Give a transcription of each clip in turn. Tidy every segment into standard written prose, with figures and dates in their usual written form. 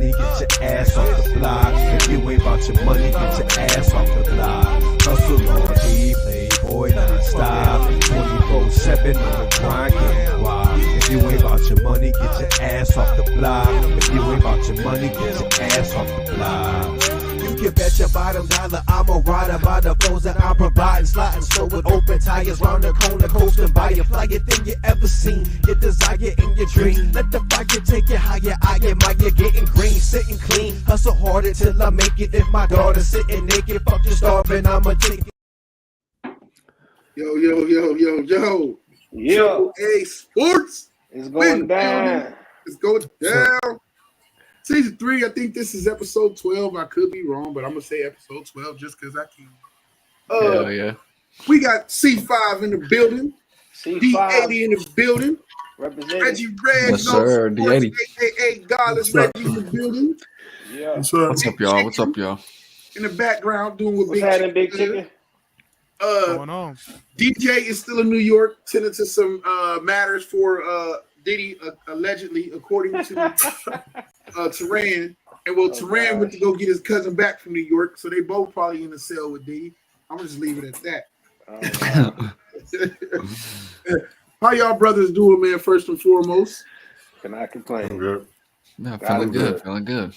money, get your ass off the block. If you ain't about your money, get your ass off the block. Hustle all day, playboy, non-stop. 24/7 on the grind, getting wild. If you ain't about your money, get your ass off the block. If you ain't about your money, get your ass off the block. You can bet your bottom dollar I'm a rider by the flows that I'm providing. Sliding slow with open tires round the corner, coasting by your flyer thing you ever seen. Your desire in your dream. Let the fire take you higher. I admire getting green, sitting clean. Hustle harder till I make it. If my daughter's sitting naked, fuck you starving, I'ma take it. Yo. Yo. A Sports. It's going down. It's going down. Season 3, I think this is episode 12. I could be wrong, but I'm going to say episode 12 just because I can. Hell yeah. We got C5 in the building. C5. D80 in the building. Representing. Reggie Reg. Yes, sir. D80. A.K.A. Godless Reggie in the building. Yeah. What's up, y'all? What's up, y'all? In the background doing what What's happening, Big Chicken? going on? DJ is still in New York, tending to some matters for Diddy, allegedly, according to Teran. And Teran went to go get his cousin back from New York, so they both probably in the cell with Diddy. I'm gonna just leave it at that. How y'all brothers doing, man? First and foremost, Can I complain? Good. No, feeling good. Feeling good.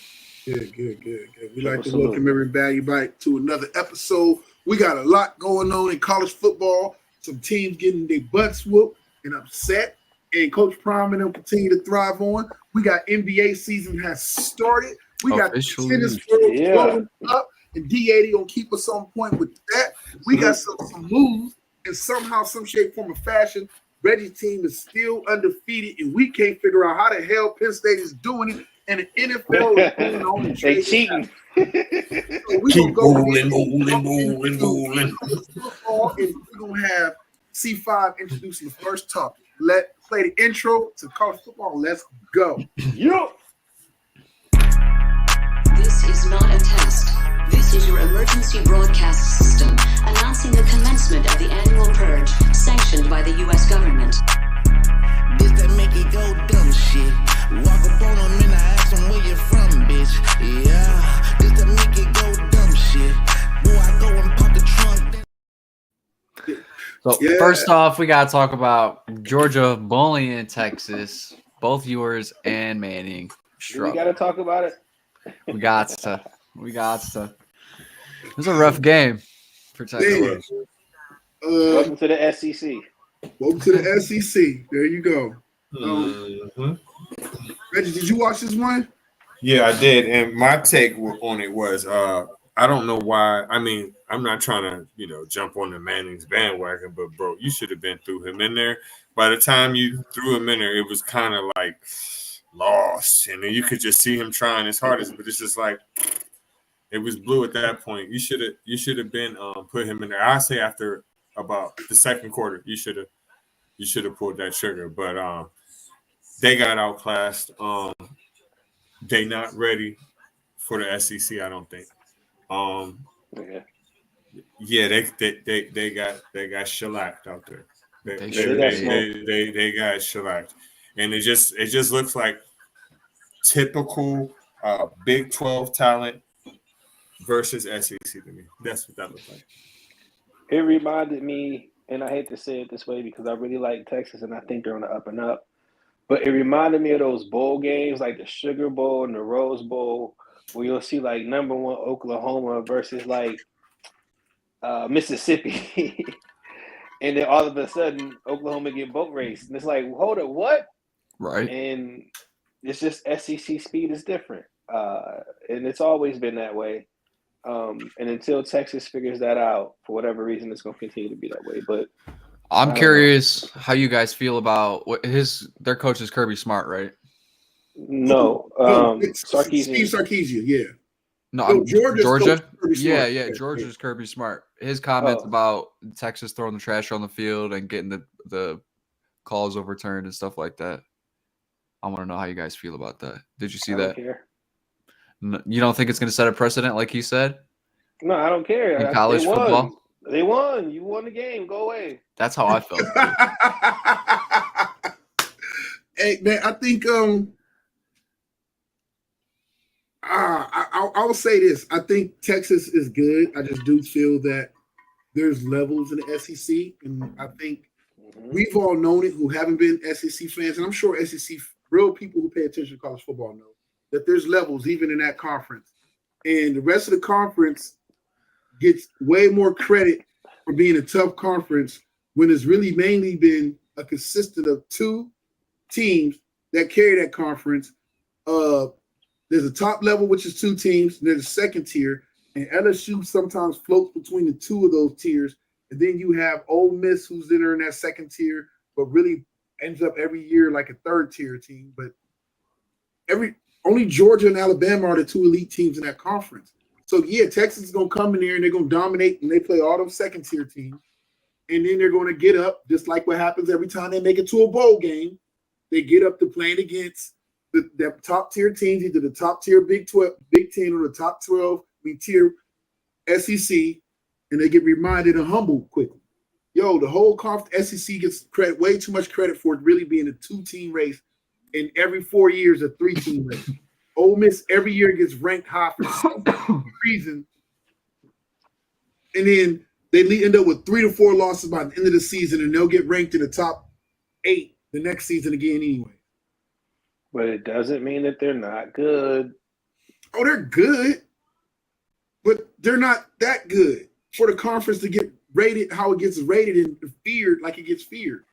Good. We like to welcome everybody back to another episode. We got a lot going on in college football. Some teams getting their butts whooped and upset, and Coach Prime and them continue to thrive on. We got NBA season has started. We got the tennis world blowing up, and D80 gonna keep us on point with that. We got some moves, and somehow, some shape, form, or fashion, Reggie's team is still undefeated, and we can't figure out how the hell Penn State is doing it, and the NFL is going on. They cheating. So we Keep rolling. rolling. And we're gonna have C5 introducing the first topic. Let's play the intro to college football. Let's go. Yo. This is not a test. This is your emergency broadcast system announcing the commencement of the annual purge sanctioned by the U.S. government. This that make it go dumb shit. Walk up on them and I ask them where you from, bitch. Yeah, this that make it go dumb shit. Boy, I go and pop the trunk. So first off, we gotta talk about Georgia bullying Texas. Both yours and Manning. We gotta talk about it. We got to. It was a rough game for Texas. Welcome to the SEC. Welcome to the SEC. There you go. Reggie, did you watch this one? Yeah, I did. And my take on it was I don't know why. I mean, I'm not trying to, jump on the Manning's bandwagon, but bro, you should have been threw him in there. By the time you threw him in there, it was kind of like lost. And then you could just see him trying his hardest, but it's just like it was blue at that point. You should have been put him in there. I say after about the second quarter, you should have pulled that trigger. But they got outclassed. They not ready for the SEC, I don't think. They got shellacked out there. They got shellacked, and it just looks like typical Big 12 talent versus SEC to me. That's what that looks like. It reminded me, and I hate to say it this way because I really like Texas and I think they're on the up and up, but it reminded me of those bowl games like the Sugar Bowl and the Rose Bowl, where you'll see like number 1 Oklahoma versus like Mississippi. And then all of a sudden Oklahoma get boat raced. And it's like, hold up, what? Right. And it's just SEC speed is different. And it's always been that way. And until Texas figures that out, for whatever reason, it's going to continue to be that way. But I'm curious how you guys feel about their coach is Kirby Smart, right? No, Steve Sarkisian, yeah. No, Georgia. Yeah, Georgia's Kirby Smart. His comments about Texas throwing the trash on the field and getting the calls overturned and stuff like that. I want to know how you guys feel about that. Did you see that? Care. No, you don't think it's going to set a precedent, like he said? No, I don't care. In college football, they won. You won the game. Go away. That's how I felt. Hey man, I think I will say this. I think Texas is good. I just do feel that there's levels in the SEC, and I think we've all known it who haven't been SEC fans, and I'm sure SEC real people who pay attention to college football know that there's levels even in that conference, and the rest of the conference gets way more credit for being a tough conference when it's really mainly been a consistent of two teams that carry that conference. There's a top level, which is two teams, and there's a second tier, and LSU sometimes floats between the two of those tiers. And then you have Ole Miss, who's in that second tier, but really ends up every year like a third tier team. But only Georgia and Alabama are the two elite teams in that conference. So yeah, Texas is gonna come in there and they're gonna dominate, and they play all those second tier teams, and then they're gonna get up just like what happens every time they make it to a bowl game. They get up to playing against the top tier teams, either the top tier Big 12, Big 10, or the top 12 tier SEC, and they get reminded and humbled quickly. Yo, the whole SEC gets way too much credit for it really being a 2-team race, and every 4 years a 3-team race. Ole Miss every year gets ranked high for some reason, and then they end up with 3 to 4 losses by the end of the season, and they'll get ranked in the top 8 the next season again anyway. But it doesn't mean that they're not good. Oh, they're good, but they're not that good for the conference to get rated how it gets rated and feared like it gets feared.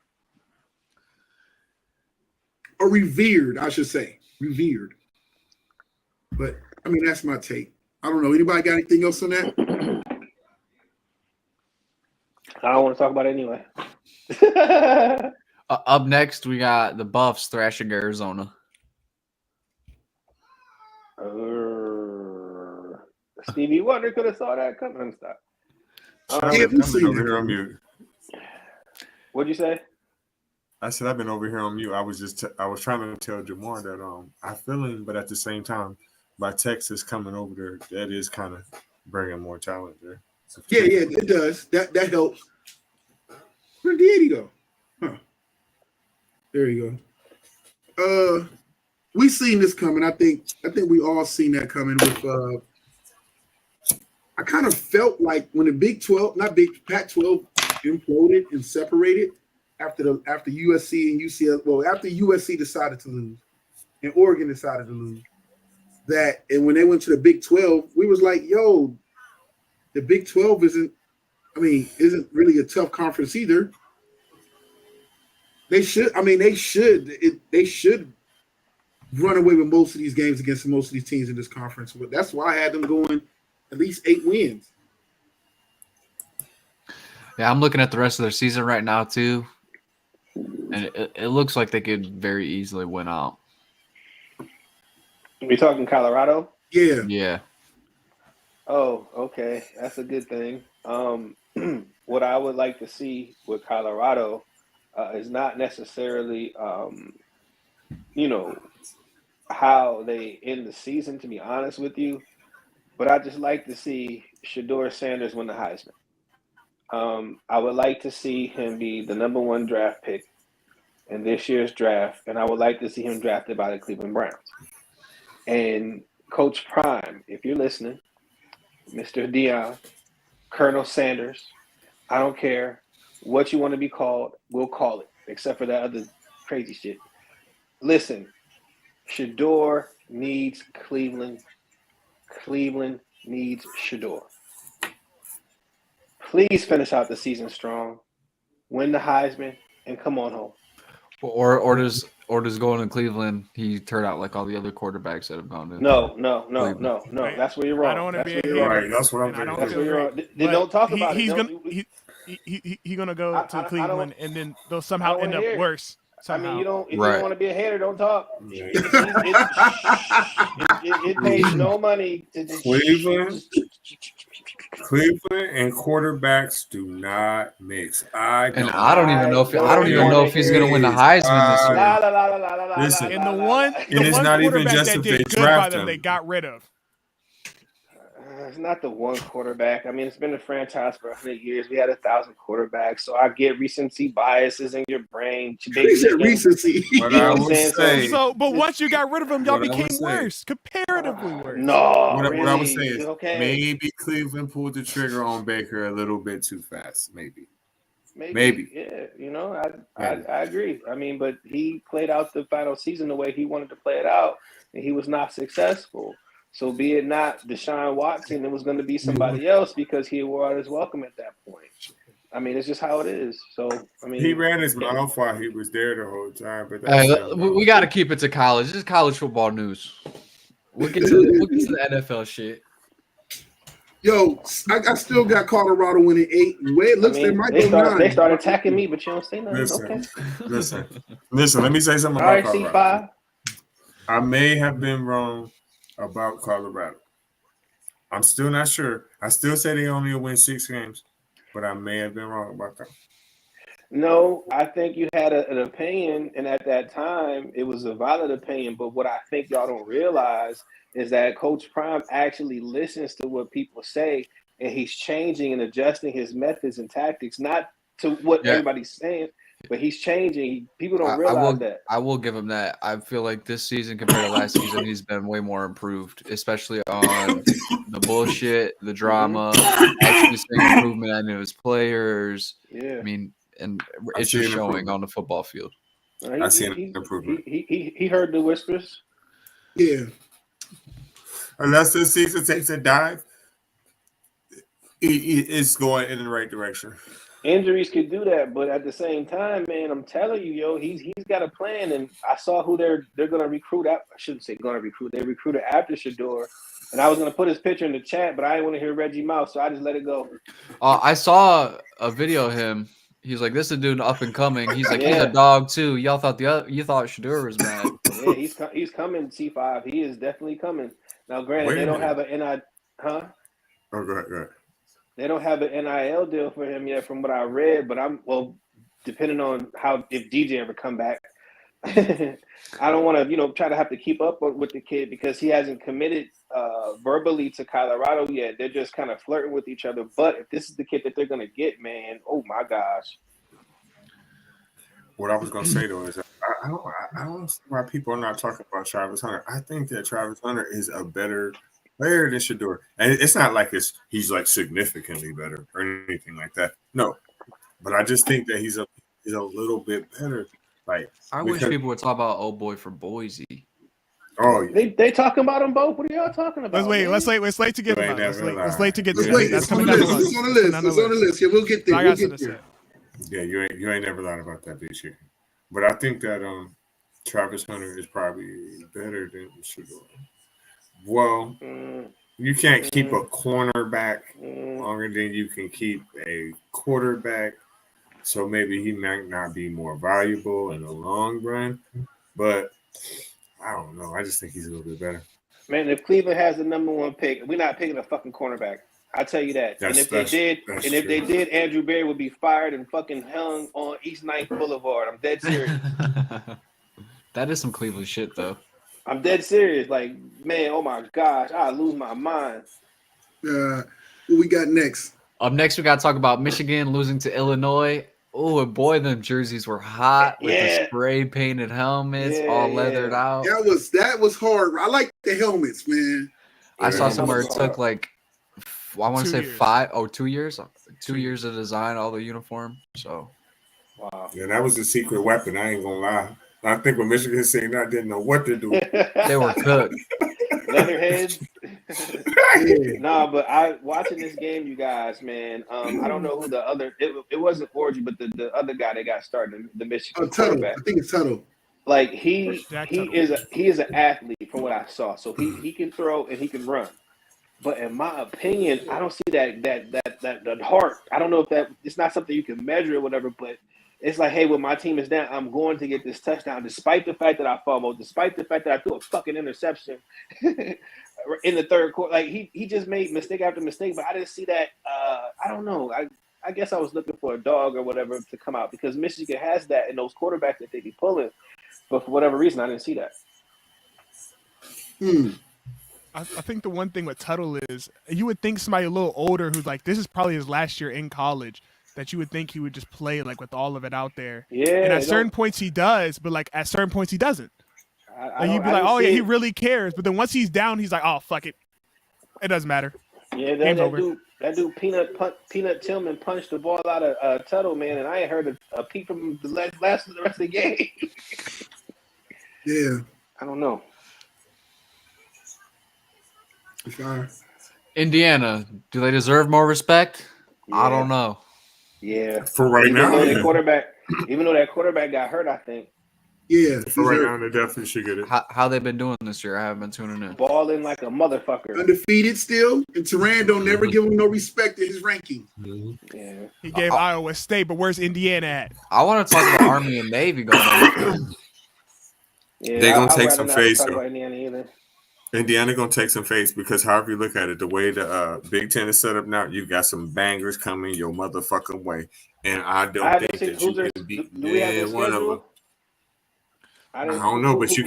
Or revered, I should say. Revered. But, I mean, that's my take. I don't know. Anybody got anything else on that? I don't want to talk about it anyway. Up next, we got the Buffs thrashing Arizona. Stevie Wonder could have saw that coming. Stop. Over on mute. What'd you say? I said I've been over here on mute. I was trying to tell Jamar that I feel him, but at the same time, by Texas coming over there, that is kind of bringing more talent there. Yeah, it does. That helps. Where did he go? Huh. There you go. We seen this coming. I think we all seen that coming with I kind of felt like when the Pac-12 imploded and separated after USC and UCLA, well, after USC decided to lose and Oregon decided to lose, and when they went to the Big 12, we was like, yo, the Big 12 isn't really a tough conference either. They should run away with most of these games against most of these teams in this conference. But that's why I had them going at least 8 wins. Yeah, I'm looking at the rest of their season right now too, and it looks like they could very easily win out. We talking Colorado? Yeah. Yeah. Oh, okay. That's a good thing. What I would like to see with Colorado is not necessarily, how they end the season, to be honest with you, but I just like to see Shedeur Sanders win the Heisman. I would like to see him be the number 1 draft pick in this year's draft, and I would like to see him drafted by the Cleveland Browns. And Coach Prime, if you're listening, Mr. Dion, Colonel Sanders, I don't care what you want to be called, we'll call it, except for that other crazy shit. Listen, Shedeur needs Cleveland. Cleveland needs Shedeur. Please finish out the season strong, win the Heisman, and come on home. Or does going to Cleveland, he turned out like all the other quarterbacks that have gone to No. Right. That's where you're wrong. I don't want to be Right, that's what I'm thinking. That's where you're wrong. They don't talk about he's it. He's gonna go to Cleveland, and then they'll somehow end up worse. Somehow. I mean, you don't. If Right. you don't want to be a hater, don't talk. It pays no money to just Cleveland and quarterbacks do not mix. I don't even know if he's going to win the Heisman this year. Listen, And the one it's not even quarterback just that if did they good by draft them, him. they got rid of. It's not the one quarterback. I mean, it's been a franchise for 100 years. We had 1,000 quarterbacks, so I get recency biases in your brain. He said recency. What You know I what I'm would saying? say, But once you got rid of him, y'all What I would became say- worse, comparatively worse. No, what really? I would say is Okay. maybe Cleveland pulled the trigger on Baker a little bit too fast. Maybe. Yeah, you know, I agree. I mean, but he played out the final season the way he wanted to play it out, and he was not successful. So be it not Deshaun Watson, it was going to be somebody else because he wore out his welcome at that point. I mean, it's just how it is. So, I mean, He ran his mouth while he was there the whole time. But we got to keep it to college. This is college football news. We'll get to the NFL shit. Yo, I still got Colorado winning 8. Wait, it looks they might go 9. They start attacking me, but you don't say nothing. Listen. Let me say something about Colorado. C5. I may have been wrong about Colorado. I'm still not sure. I still say they only win 6 games, but I may have been wrong about that. No, I think you had an opinion, and at that time, it was a valid opinion. But what I think y'all don't realize is that Coach Prime actually listens to what people say, and he's changing and adjusting his methods and tactics, not to what everybody's saying, but he's changing. People don't realize that. I will give him that. I feel like this season compared to last season, he's been way more improved, especially on the bullshit, the drama, actually seeing improvement in his players. Yeah. I mean, and it's just showing on the football field. I see an improvement. He heard the whispers. Yeah. Unless this season takes a dive, it's going in the right direction. Injuries could do that, but at the same time, man, I'm telling you, yo, he's got a plan, and I saw who they're going to recruit. I shouldn't say going to recruit. They recruited after Shador, and I was going to put his picture in the chat, but I didn't want to hear Reggie Mouth, so I just let it go. I saw a video of him. He's like, "This is a dude up and coming." He's like, "He's a dog too." Y'all thought you thought Shador was bad. Yeah, he's coming. C5, he is definitely coming. Now, granted, they don't have an NIL. Huh? Oh, go ahead. They don't have an NIL deal for him yet, from what I read. But depending on if DJ ever come back, I don't want to, try to have to keep up with the kid because he hasn't committed verbally to Colorado yet. They're just kind of flirting with each other. But if this is the kid that they're going to get, man, oh my gosh. What I was going to say though is I don't see why people are not talking about Travis Hunter. I think that Travis Hunter is a better player than Shador, and it's not like he's like significantly better or anything like that. No, but I just think that he's a little bit better. Like I wish people would talk about old boy from Boise. Oh, they talking about them both. What are y'all talking about? Let's wait to get them out. Let's wait to get to that. That's coming down the list. It's on the list. It's on the list. Yeah, we'll get there. We'll get there. Yeah, you ain't never lied about that bitch here. But I think that Travis Hunter is probably better than Shador. Well, you can't keep a cornerback longer than you can keep a quarterback. So maybe he might not be more valuable in the long run. But I don't know. I just think he's a little bit better. Man, if Cleveland has the number 1 pick, we're not picking a fucking cornerback. I tell you that. And if they did, Andrew Berry would be fired and fucking hung on East 9th Boulevard. I'm dead serious. That is some Cleveland shit, though. I'm dead serious. Like, man, oh my gosh, I lose my mind. What we got next? Up next, we got to talk about Michigan losing to Illinois. Oh, and boy, them jerseys were hot with the spray painted helmets, all leathered out. That was hard. I like the helmets, man. I saw somewhere it took like, I want to say 2 years. 2 years of design, all the uniform. So, wow. Yeah, that was a secret weapon. I ain't gonna lie. I think when Michigan saying that, didn't know what to do. They were cooked. Leatherheads. No, but watching this game, you guys, man. I don't know who the other. It wasn't Orgy, but the other guy that got started, the Michigan quarterback. I think it's Tuttle. Like he is an athlete from what I saw. So he can throw and he can run. But in my opinion, I don't see that heart. I don't know if it's not something you can measure or whatever, but it's like, hey, when my team is down, I'm going to get this touchdown, despite the fact that I fumbled, despite the fact that I threw a fucking interception in the third quarter. Like he just made mistake after mistake, but I didn't see that. I don't know. I guess I was looking for a dog or whatever to come out because Michigan has that in those quarterbacks that they be pulling, but for whatever reason, I didn't see that. I think the one thing with Tuttle is you would think somebody a little older who's like, this is probably his last year in college, that you would think he would just play like with all of it out there. Yeah. And at certain points he does, but like at certain points he doesn't. You'd be like, oh yeah, he really cares. But then once he's down, he's like, oh fuck it, it doesn't matter. Yeah, that dude Peanut Tillman punched the ball out of Tuttle, man, and I ain't heard a peep from the rest of the game. Yeah, I don't know. Indiana, do they deserve more respect? Yeah. I don't know. Yeah, for right now, even though that quarterback got hurt, I think. Yeah, for right now, they definitely should get it. How they been doing this year? I haven't been tuning in. Balling like a motherfucker. Undefeated still, and Turan don't never give him no respect in his ranking. Mm-hmm. Yeah, he gave Iowa State, but where's Indiana at? I want to talk about Army and Navy going on. Yeah, they're gonna take some face. Indiana gonna take some face because however you look at it, the way the Big Ten is set up now, you got some bangers coming your motherfucking way, and I don't think that you can beat one of them. I don't know, but you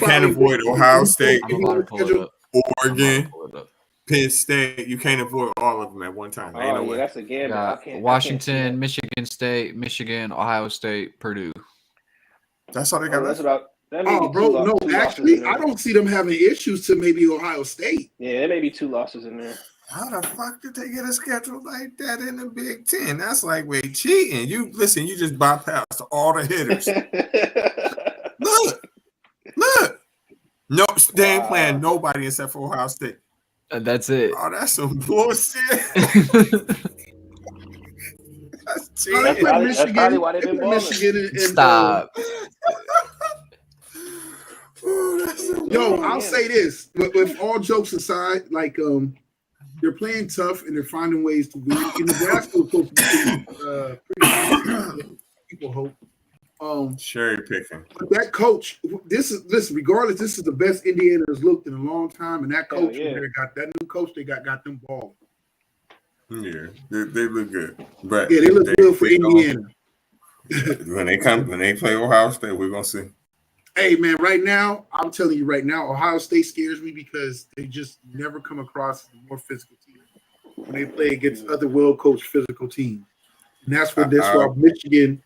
can't avoid Ohio State, Oregon, Penn State. You can't avoid all of them at one time. Oh, yeah, that's a game. Washington, Michigan State, Michigan, Ohio State, Purdue. That's all they got. That's about. Oh, bro, no, actually, I don't see them having issues to maybe Ohio State. Yeah, there may be 2 losses in there. How the fuck did they get a schedule like that in the Big Ten? That's like way cheating. You just bypassed all the hitters. Look. No, they ain't playing nobody except for Ohio State. That's it. Oh, that's some bullshit. That's cheating. That's probably why they've been balling. Stop. Yo, I'll say this. With all jokes aside, like they're playing tough and they're finding ways to win. In Nebraska, was supposed to be pretty people hope. Cherry picking. But that coach, regardless, this is the best Indiana has looked in a long time, and that coach got that new coach. They got them balling. Yeah, they look good. But yeah, they look good for Indiana. When they play Ohio State, we're gonna see. Hey man, right now, I'm telling you right now, Ohio State scares me because they just never come across a more physical team when they play against other well-coached physical teams. And that's why Michigan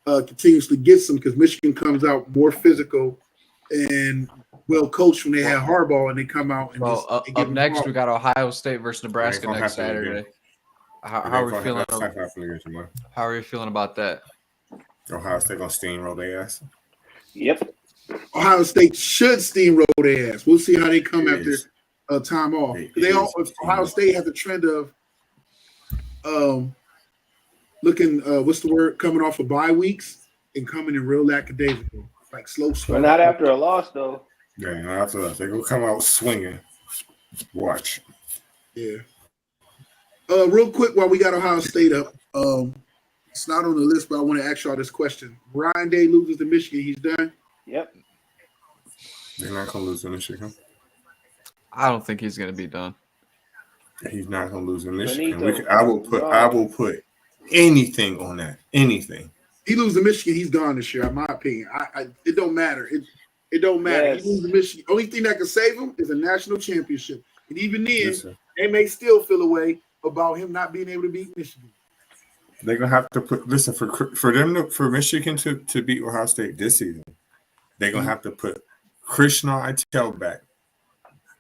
continuously gets them, because Michigan comes out more physical and well-coached when they have Harbaugh and they come out. And up next, we got Ohio State versus Nebraska next Saturday. How are we feeling? How are you feeling about that? Ohio State gonna steamroll their ass. Yep. Ohio State should steamroll their ass. We'll see how they come after time off. Ohio State has a trend of looking what's the word, coming off of bye weeks and coming in real lackadaisical, like slow. But not after a loss though. Yeah, not after that. They're gonna come out swinging. Watch. Yeah. Real quick while we got Ohio State up, it's not on the list, but I want to ask y'all this question. Ryan Day loses to Michigan. He's done? Yep. They're not going to lose to Michigan. I don't think he's going to be done. He's not going to lose to Michigan. I will put anything on that. Anything. He loses to Michigan, he's gone this year, in my opinion. It don't matter. It don't matter. Yes. He loses to Michigan. Only thing that can save him is a national championship. And even then, they may still feel a way about him not being able to beat Michigan. They're gonna have to for Michigan to beat Ohio State this season. They're gonna have to put Christian Itel back,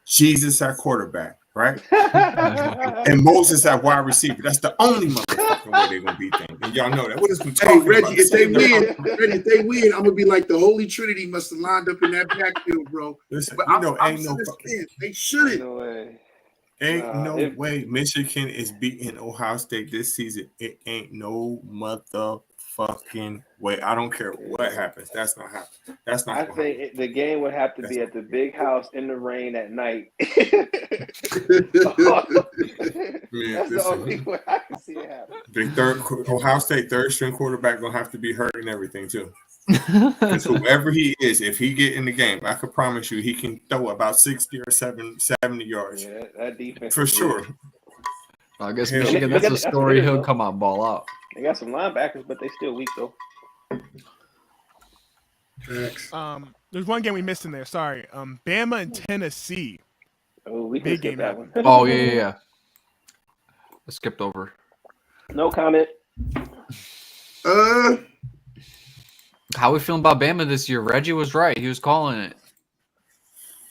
Jesus at quarterback, right? And Moses at wide receiver. That's the only motherfucking way they're gonna beat them. And y'all know that. What is we talking Reggie, about? If they win, I'm gonna be like the Holy Trinity must have lined up in that backfield, bro. Listen, but they shouldn't. No way. Ain't no way Michigan is beating Ohio State this season. It ain't no motherfucking way. I don't care what happens. That's not happening. That's not. I think the game would have to be at the big house in the rain at night. That's the only way I can see it happen. The Ohio State third string quarterback gonna have to be hurt and everything too. Because whoever he is, if he get in the game, I can promise you he can throw about 60 or 70 yards. Yeah, that defense for sure. I guess Michigan, that's a story. He'll come out and ball out. They got some linebackers, but they still weak though. There's one game we missed in there. Sorry. Bama and Tennessee. Oh, we can Big skip game that happened. one. Oh yeah. I skipped over. No comment. How we feeling about Bama this year? Reggie was right. He was calling it.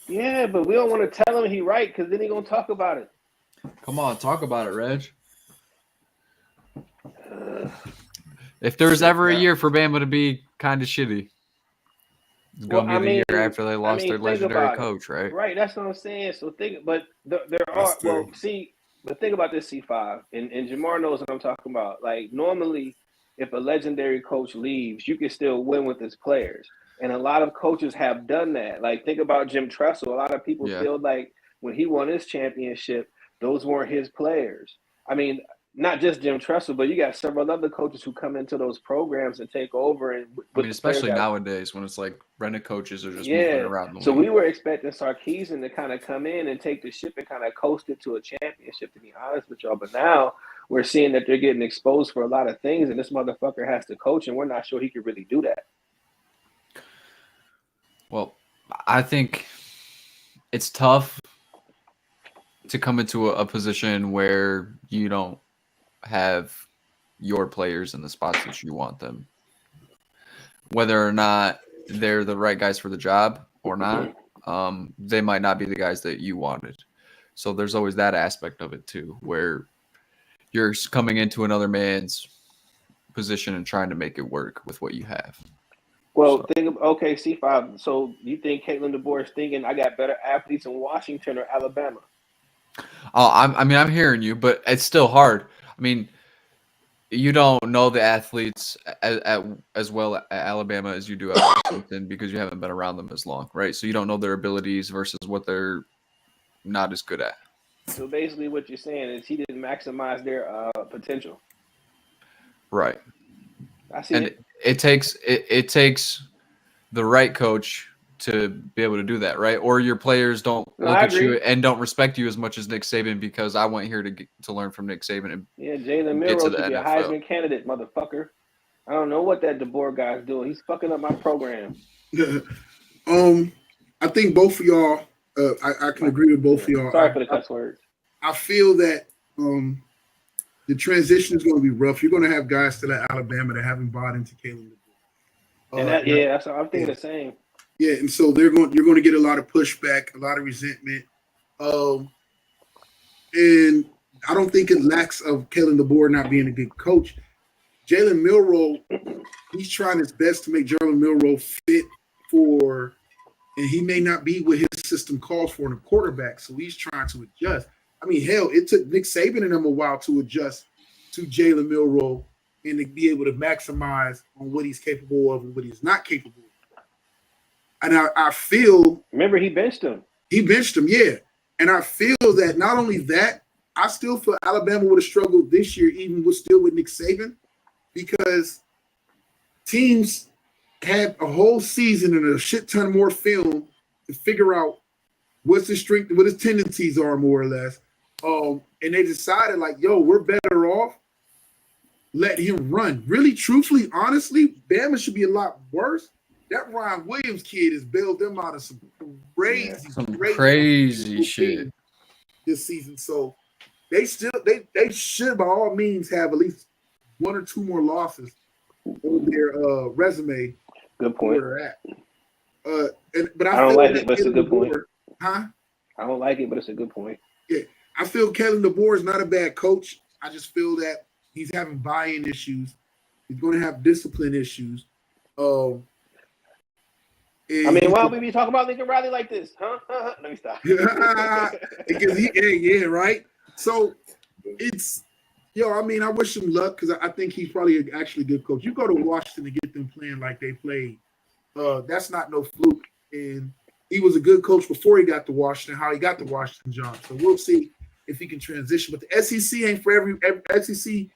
Yeah, but we don't want to tell him he right because then he gonna talk about it. Come on, talk about it, Reg. If there's ever a year for Bama to be kind of shitty, it's gonna be the year after they lost their legendary coach, right? Right, that's what I'm saying. So but think about this, C5, and Jamar knows what I'm talking about. Like normally, if a legendary coach leaves, you can still win with his players, and a lot of coaches have done that. Like think about Jim Tressel. A lot of people feel like when he won his championship, those weren't his players. I mean, not just Jim Tressel, but you got several other coaches who come into those programs and take over. And I mean, especially nowadays when it's like rented coaches are just moving around the league. So we were expecting Sarkisian to kind of come in and take the ship and kind of coast it to a championship, to be honest with y'all. But now we're seeing that they're getting exposed for a lot of things, and this motherfucker has to coach, and we're not sure he could really do that. Well, I think it's tough to come into a position where you don't have your players in the spots that you want them. Whether or not they're the right guys for the job or not, they might not be the guys that you wanted. So there's always that aspect of it too, where you're coming into another man's position and trying to make it work with what you have. Well, C5. So you think Caitlin DeBoer is thinking I got better athletes in Washington or Alabama? Oh, I'm hearing you, but it's still hard. I mean, you don't know the athletes as well at Alabama as you do at Washington because you haven't been around them as long, right? So you don't know their abilities versus what they're not as good at. So basically what you're saying is he didn't maximize their potential. Right. I see it. It takes the right coach to be able to do that, right? Or your players don't look at you and don't respect you as much as Nick Saban because I went here to learn from Nick Saban. And Jalen Milroe should be a Heisman candidate, motherfucker. I don't know what that DeBoer guy's doing. He's fucking up my program. I think both of y'all, I can agree with both of y'all. Sorry for the cuss words. I feel that the transition is going to be rough. You're going to have guys still at Alabama that haven't bought into Caitlin DeBoer. That's what I'm thinking the same. Yeah, and so you're going to get a lot of pushback, a lot of resentment. And I don't think it lacks of Caitlin DeBoer not being a good coach. Jalen Milroe, he's trying his best to make Jalen Milroe fit for, and he may not be what his system calls for in a quarterback, so he's trying to adjust. I mean, hell, it took Nick Saban and them a while to adjust to Jalen Milroe and to be able to maximize on what he's capable of and what he's not capable of. And I feel... Remember, he benched him. He benched him, yeah. And I feel that not only that, I still feel Alabama would have struggled this year even with Nick Saban because teams had a whole season and a shit ton more film to figure out what's his strength, what his tendencies are more or less. And they decided like, yo, we're better off letting him run. Really, truthfully, honestly, Bama should be a lot worse. That Ryan Williams kid has bailed them out of some crazy shit this season. So they should by all means have at least one or two more losses on their resume. Good point. Where they're at. But I don't like it, but it's a good point. Huh? I don't like it, but it's a good point. Yeah, I feel Kellen DeBoer is not a bad coach. I just feel that he's having buy-in issues. He's going to have discipline issues. I mean, why would we be talking about Lincoln Riley like this? Huh? Let me stop. Because right? So it's, I mean, I wish him luck because I think he's probably actually a good coach. You go to Washington to get them playing like they played. That's not no fluke. And he was a good coach before he got to Washington, how he got the Washington job. So we'll see if he can transition. But the SEC ain't for every SEC in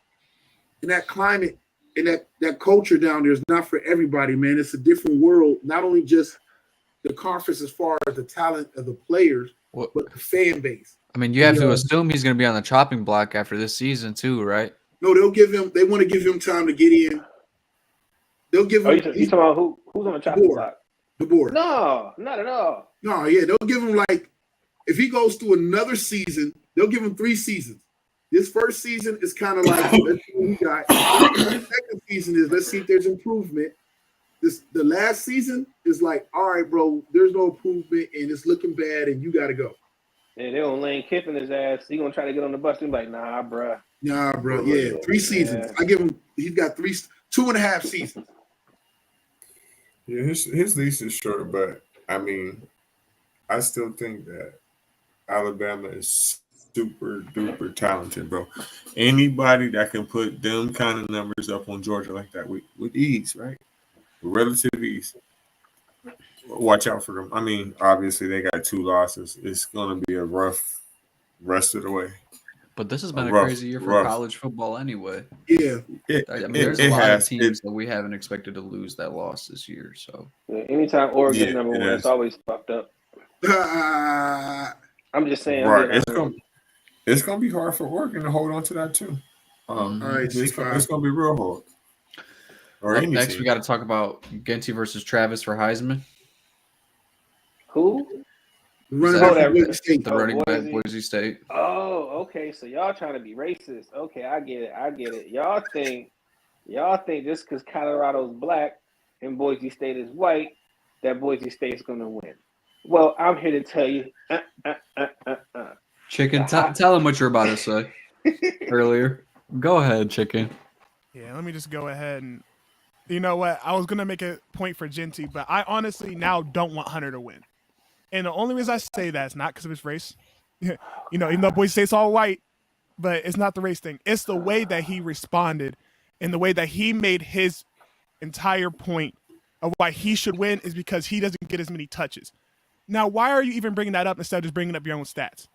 that climate. And that culture down there is not for everybody, man. It's a different world. Not only just the conference as far as the talent of the players, but the fan base. I mean, you have to assume he's going to be on the chopping block after this season too, right? No, they want to give him time to get in. They'll give him. You talking about who's on the chopping block? The board. No, not at all. No, yeah, they'll give him like if he goes through another season, they'll give him 3 seasons. This first season is kind of like let's see what we got. The second season is let's see if there's improvement. The last season is like, all right, bro, there's no improvement and it's looking bad and you got to go. And they're gonna Lane Kiffin his ass. He gonna try to get on the bus and be like, nah, bruh. Nah, bro. Yeah, 3 seasons. Yeah. I give him. He's got 2.5 seasons. Yeah, his lease is shorter, but I mean, I still think that Alabama is super duper talented, bro. Anybody that can put them kind of numbers up on Georgia like that with ease, right? With relative ease. Watch out for them. I mean, obviously they got 2 losses. It's gonna be a rough rest of the way. But this has been a crazy year for college football anyway. Yeah. I mean, there's a lot of teams that we haven't expected to lose that loss this year. So anytime Oregon's number 1, it's always fucked up. I'm just saying. Right. It's gonna be hard for Oregon to hold on to that too. All right, it's gonna be real hard. Or next, we got to talk about Genty versus Travis for Heisman. Who? The running back, Boise State. Oh, okay. So y'all trying to be racist? Okay, I get it. Y'all think just because Colorado's black and Boise State is white, that Boise State's gonna win. Well, I'm here to tell you. Chicken, tell him what you're about to say earlier. Go ahead, Chicken. Yeah, let me just go ahead and. You know what? I was gonna make a point for Genty, but I honestly now don't want Hunter to win. And the only reason I say that is not because of his race. You know, even though Boise State's all white, but it's not the race thing. It's the way that he responded and the way that he made his entire point of why he should win is because he doesn't get as many touches. Now, why are you even bringing that up instead of just bringing up your own stats?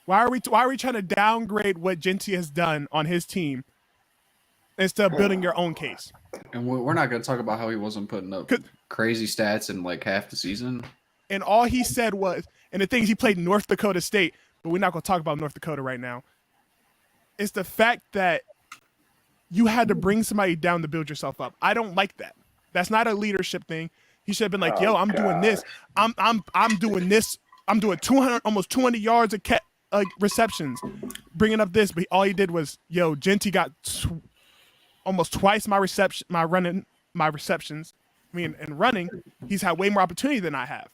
Why are we trying to downgrade what Genty has done on his team instead of building your own case? And we're not going to talk about how he wasn't putting up crazy stats in like half the season. And all he said was, and the things he played North Dakota State, but we're not going to talk about North Dakota right now. It's the fact that you had to bring somebody down to build yourself up. I don't like that. That's not a leadership thing. He should have been like, "Yo, I'm doing this. I'm doing this. I'm doing 200, almost 200 yards of receptions, bringing up this." But all he did was, "Yo, Genty got almost twice my receptions. I mean, in running, he's had way more opportunity than I have."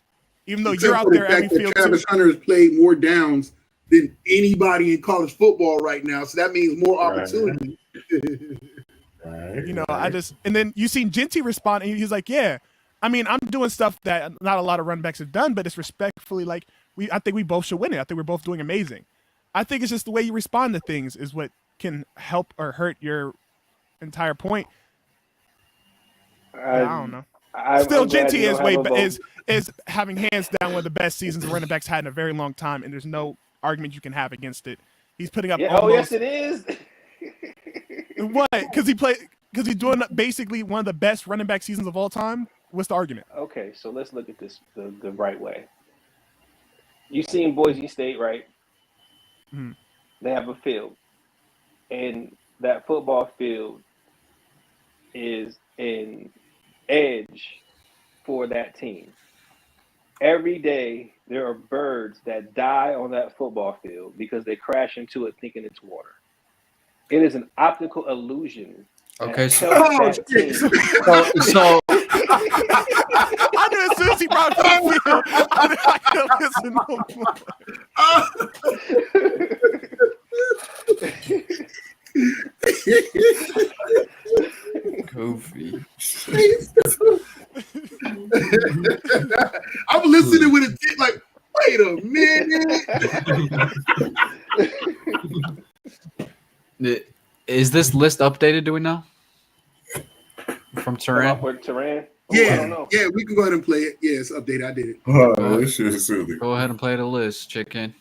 Even though you're out there every field. Travis Hunter has played more downs than anybody in college football right now, so that means more opportunity. Right. You know, and then you seen Genty respond, and he's like, "Yeah, I mean, I'm doing stuff that not a lot of running backs have done, but it's respectfully like I think we both should win it. I think we're both doing amazing. I think it's just the way you respond to things is what can help or hurt your entire point." I don't know. Still, Genty is having hands down one of the best seasons running backs had in a very long time, and there's no argument you can have against it. He's putting up. Oh, yes, it is. What? Because he's doing basically one of the best running back seasons of all time. What's the argument? Okay, so let's look at this the right way. You seen Boise State, right? Mm-hmm. They have a field, and that football field is an edge for that team. Every day, there are birds that die on that football field because they crash into it thinking it's water. It is an optical illusion. Okay, so I knew as soon as he brought it up, I couldn't listen no more. Goofy. I'm listening with a dick like, wait a minute. Is this list updated? Do we know? From Turan? Yeah, I don't know. Yeah, we can go ahead and play it. Yeah, it's updated. I did it. Oh, this shit is silly. Go ahead and play the list, Chicken.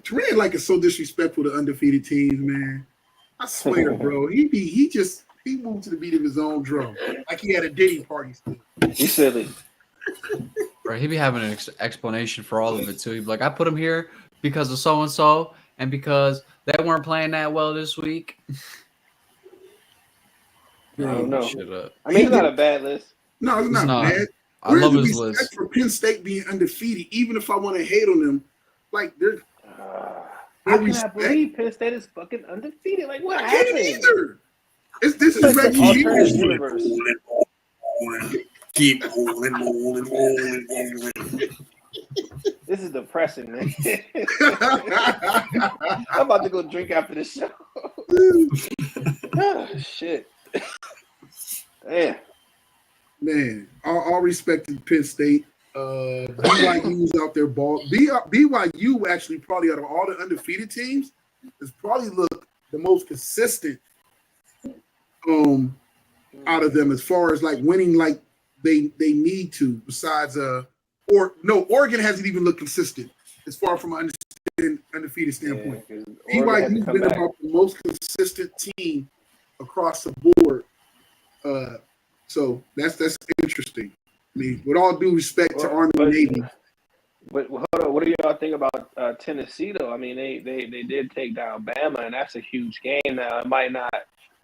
Teran like is so disrespectful to undefeated teams, man. I swear, bro. He moved to the beat of his own drum, like he had a Diddy party still. He's silly. Right, he'd be having an explanation for all of it too. He'd be like, "I put him here because of so and so, and because they weren't playing that well this week." I don't know. Shut up. I mean, it's not a bad list. No, it's not bad. I love his respect list. for Penn State being undefeated, even if I want to hate on them. Like, there's I cannot believe Penn State is fucking undefeated. Like, what I can't happened? either. This is Reggie Alternative Hughes. universe. Keep rolling. This is depressing, man. I'm about to go drink after the show. Oh, shit. Damn. Man, all respect to Penn State. BYU's out there ball. BYU actually probably out of all the undefeated teams has probably looked the most consistent out of them as far as like winning like they need to. Besides Oregon hasn't even looked consistent as far from an undefeated standpoint. Yeah, BYU's been about the most consistent team across the board. So that's interesting. I mean, with all due respect to Army and Navy. But hold on, what do y'all think about Tennessee though? I mean, they did take down Bama, and that's a huge game. Now it might not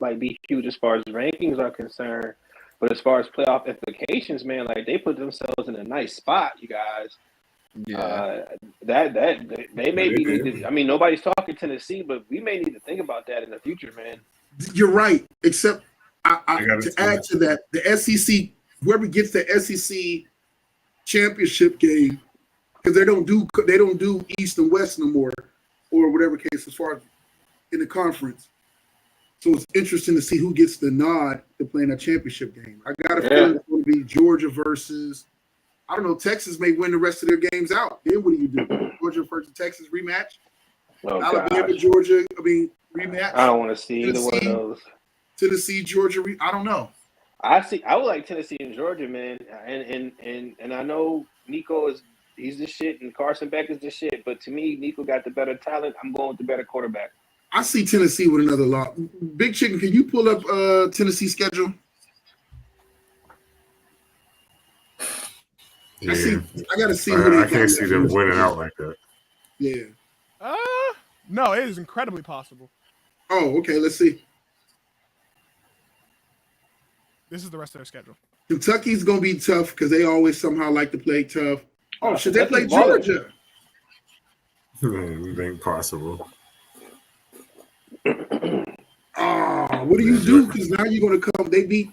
like be huge as far as rankings are concerned, but as far as playoff implications, man, like they put themselves in a nice spot, you guys. Yeah. They may be. I mean, nobody's talking Tennessee, but we may need to think about that in the future, man. You're right. Except to add to that, the SEC, whoever gets the SEC championship game, because they don't do East and West no more, or whatever case as far as in the conference. So it's interesting to see who gets the nod to play in that championship game. I got a feeling it's going to be Georgia versus, I don't know, Texas may win the rest of their games out. Then what do? Georgia versus Texas rematch? Oh, Alabama, Georgia, rematch? I don't want to see either one of those. Tennessee, Georgia, I don't know. I would like Tennessee and Georgia, man. And I know Nico he's the shit and Carson Beck is the shit, but to me, Nico got the better talent. I'm going with the better quarterback. I see Tennessee with another loss. Big Chicken, can you pull up Tennessee's schedule? Yeah. I gotta see. I can't see them winning out like that. Yeah. No, it is incredibly possible. Oh, okay. Let's see. This is the rest of their schedule. Kentucky's gonna be tough because they always somehow like to play tough. Oh, should they play Georgia? It ain't possible. What do you do? Because now you're gonna come. They beat.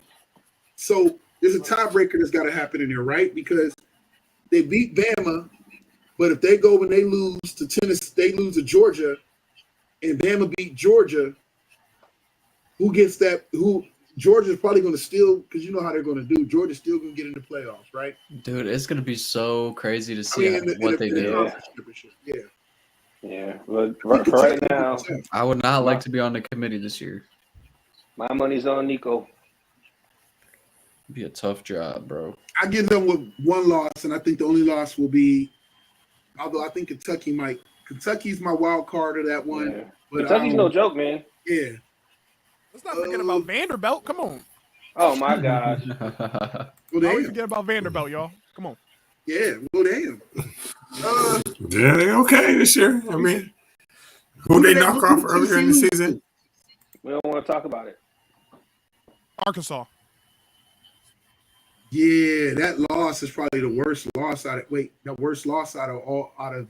So there's a tiebreaker that's got to happen in there, right? Because they beat Bama, but if they go and they lose to Tennessee, they lose to Georgia, and Bama beat Georgia. Who gets that? Georgia's probably going to still, because you know how they're going to do. Georgia's still going to get in the playoffs, right? Dude, it's going to be so crazy to see what they do. Yeah. Yeah, but for right now, I would not like to be on the committee this year. My money's on Nico. It'd be a tough job, bro. I give them with one loss, and I think the only loss will be, although I think Kentucky's my wild card of that one. Yeah. But Kentucky's no joke, man. Yeah. Let's not forget about Vanderbilt. Come on. Oh my gosh. Well, Always forget about Vanderbilt, y'all. Come on. Yeah, well, damn. Yeah, they okay this year. I mean, who they knock off earlier in the season? We don't want to talk about it. Arkansas. Yeah, that loss is probably the worst loss out of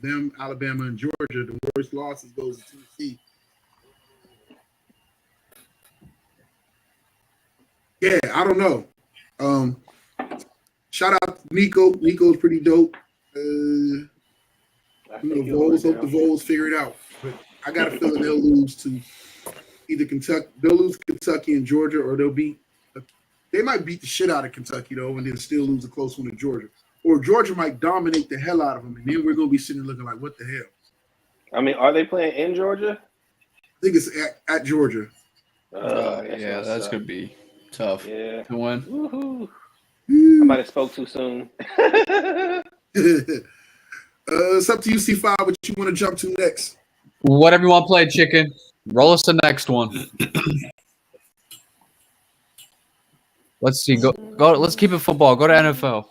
them, Alabama and Georgia. The worst losses goes to Tennessee. Yeah, I don't know. Shout out to Nico. Nico's pretty dope. I think Vols, hope the Vols figure it out. But I got a feeling they'll lose to either Kentucky. They'll lose Kentucky and Georgia, or they might beat the shit out of Kentucky though, and then still lose a close one to Georgia. Or Georgia might dominate the hell out of them, and then we're gonna be sitting there looking like, what the hell? I mean, are they playing in Georgia? I think it's at Georgia. Yeah, that's gonna be tough. Yeah. To win. Woohoo. I might have spoke too soon. It's up to you, C5. What you want to jump to next? Whatever you want to play, chicken. Roll us the next one. Let's see. Go. Let's keep it football. Go to NFL.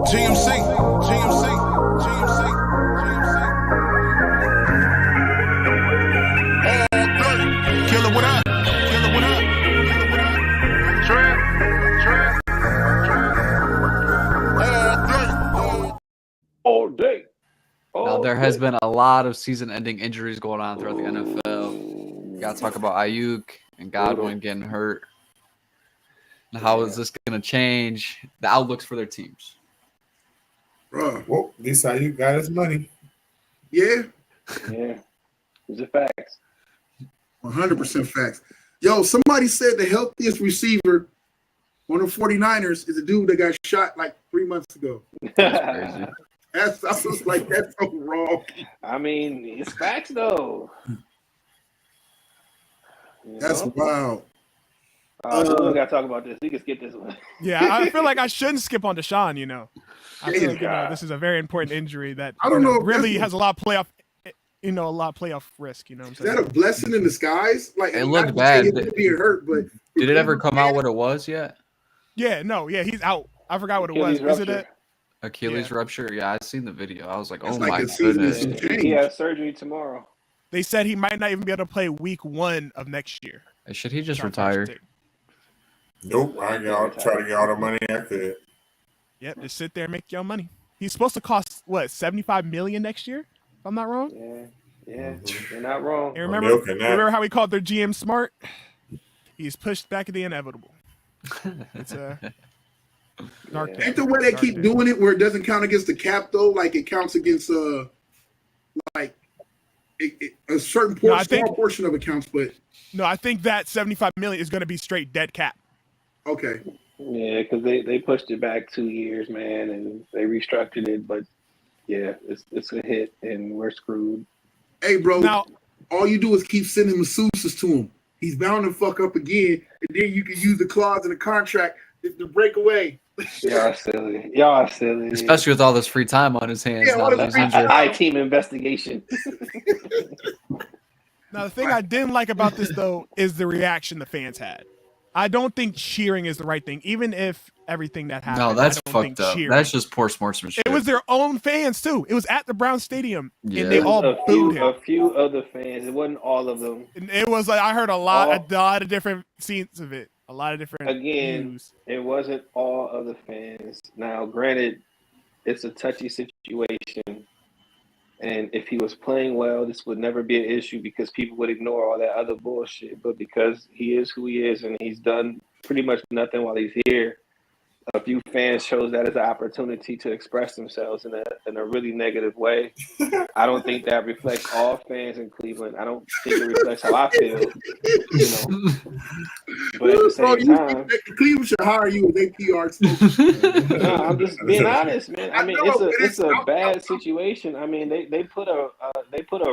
GM season. Killer, what up? All day. Now, there has been a lot of season-ending injuries going on throughout the NFL. Got to talk about Ayuk and Godwin getting hurt. And how is this going to change the outlooks for their teams? Bro. Well, this how you got his money. Yeah. Yeah. These are facts. 100% facts. Yo, somebody said the healthiest receiver on the 49ers is a dude that got shot like 3 months ago. That's crazy. I was like, that's so wrong. I mean, it's facts though. That's wild. We don't gotta talk about this. We can skip this one. Yeah, I feel like I shouldn't skip on Deshaun. I feel like this is a very important injury that I don't know if really that's has a lot of playoff. A lot of playoff risk. You know what I'm Is saying? that a blessing in disguise? Like It looked bad. Being hurt, but Did it ever come out what it was yet? Yeah, no, yeah, he's out. I forgot what it Achilles was. Is rupture. it Achilles rupture? Yeah, I seen the video. I was like, It's oh like my the season is goodness. changed. He has surgery tomorrow. They said he might not even be able to play week 1 of next year. Should he just Sean retire? Patrick. Nope, I try to get all the money I could. Yep, just sit there and make your money. He's supposed to cost what, $75 million next year? If I'm not wrong. Yeah, you're not wrong. And remember how we called their GM smart? He's pushed back at the inevitable. It's a dark day. Ain't the way they Dark keep day. doing it where it doesn't count against the cap though? Like it counts against like a certain portion, No, I think- small portion of it counts, but No, I think that $75 million is going to be straight dead cap. okay. Yeah, because they pushed it back 2 years, man, and they restructured it. But yeah, it's a hit, and we're screwed. Hey, bro, Now, all you do is keep sending masseuses to him. He's bound to fuck up again, and then you can use the clause in the contract to break away. Y'all silly. Y'all silly. Especially with all this free time on his hands Yeah, now all that this he's free injured. I-team investigation. now the thing I didn't like about this though is the reaction the fans had. I don't think cheering is the right thing, even if everything that happened. No, that's I don't think fucked up. cheering. That's just poor sportsmanship. It was their own fans too. It was at the Brown Stadium, Yeah. and they all booed him. A few other fans. It wasn't all of them. And it was like I heard a lot of different scenes of it, a lot of different Again, views. it wasn't all of the fans. Now, granted, it's a touchy situation. And if he was playing well, this would never be an issue because people would ignore all that other bullshit. But because he is who he is and he's done pretty much nothing while he's here, a few fans chose that as an opportunity to express themselves in a really negative way. I don't think that reflects all fans in Cleveland. I don't think it reflects how I feel, But at the same time, Cleveland should hire you as their PR spokesman. no, I'm just being honest, man. I mean, it's a bad situation. I mean, they put a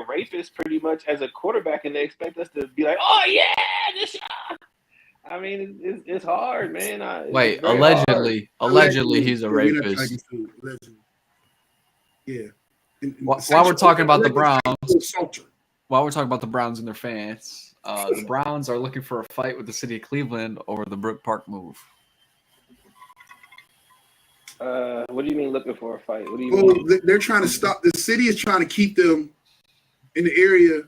rapist pretty much as a quarterback, and they expect us to be like, oh yeah, this shot. I mean, it's hard, man. Wait, it's very allegedly, he's a We're not rapist. trying to- allegedly. Yeah. While we're talking about the Browns, Assaulter. while we're talking about the Browns and their fans, the Browns are looking for a fight with the city of Cleveland over the Brook Park move. What do you mean looking for a fight? What do you Well, mean? they're trying to stop. The city is trying to keep them in the area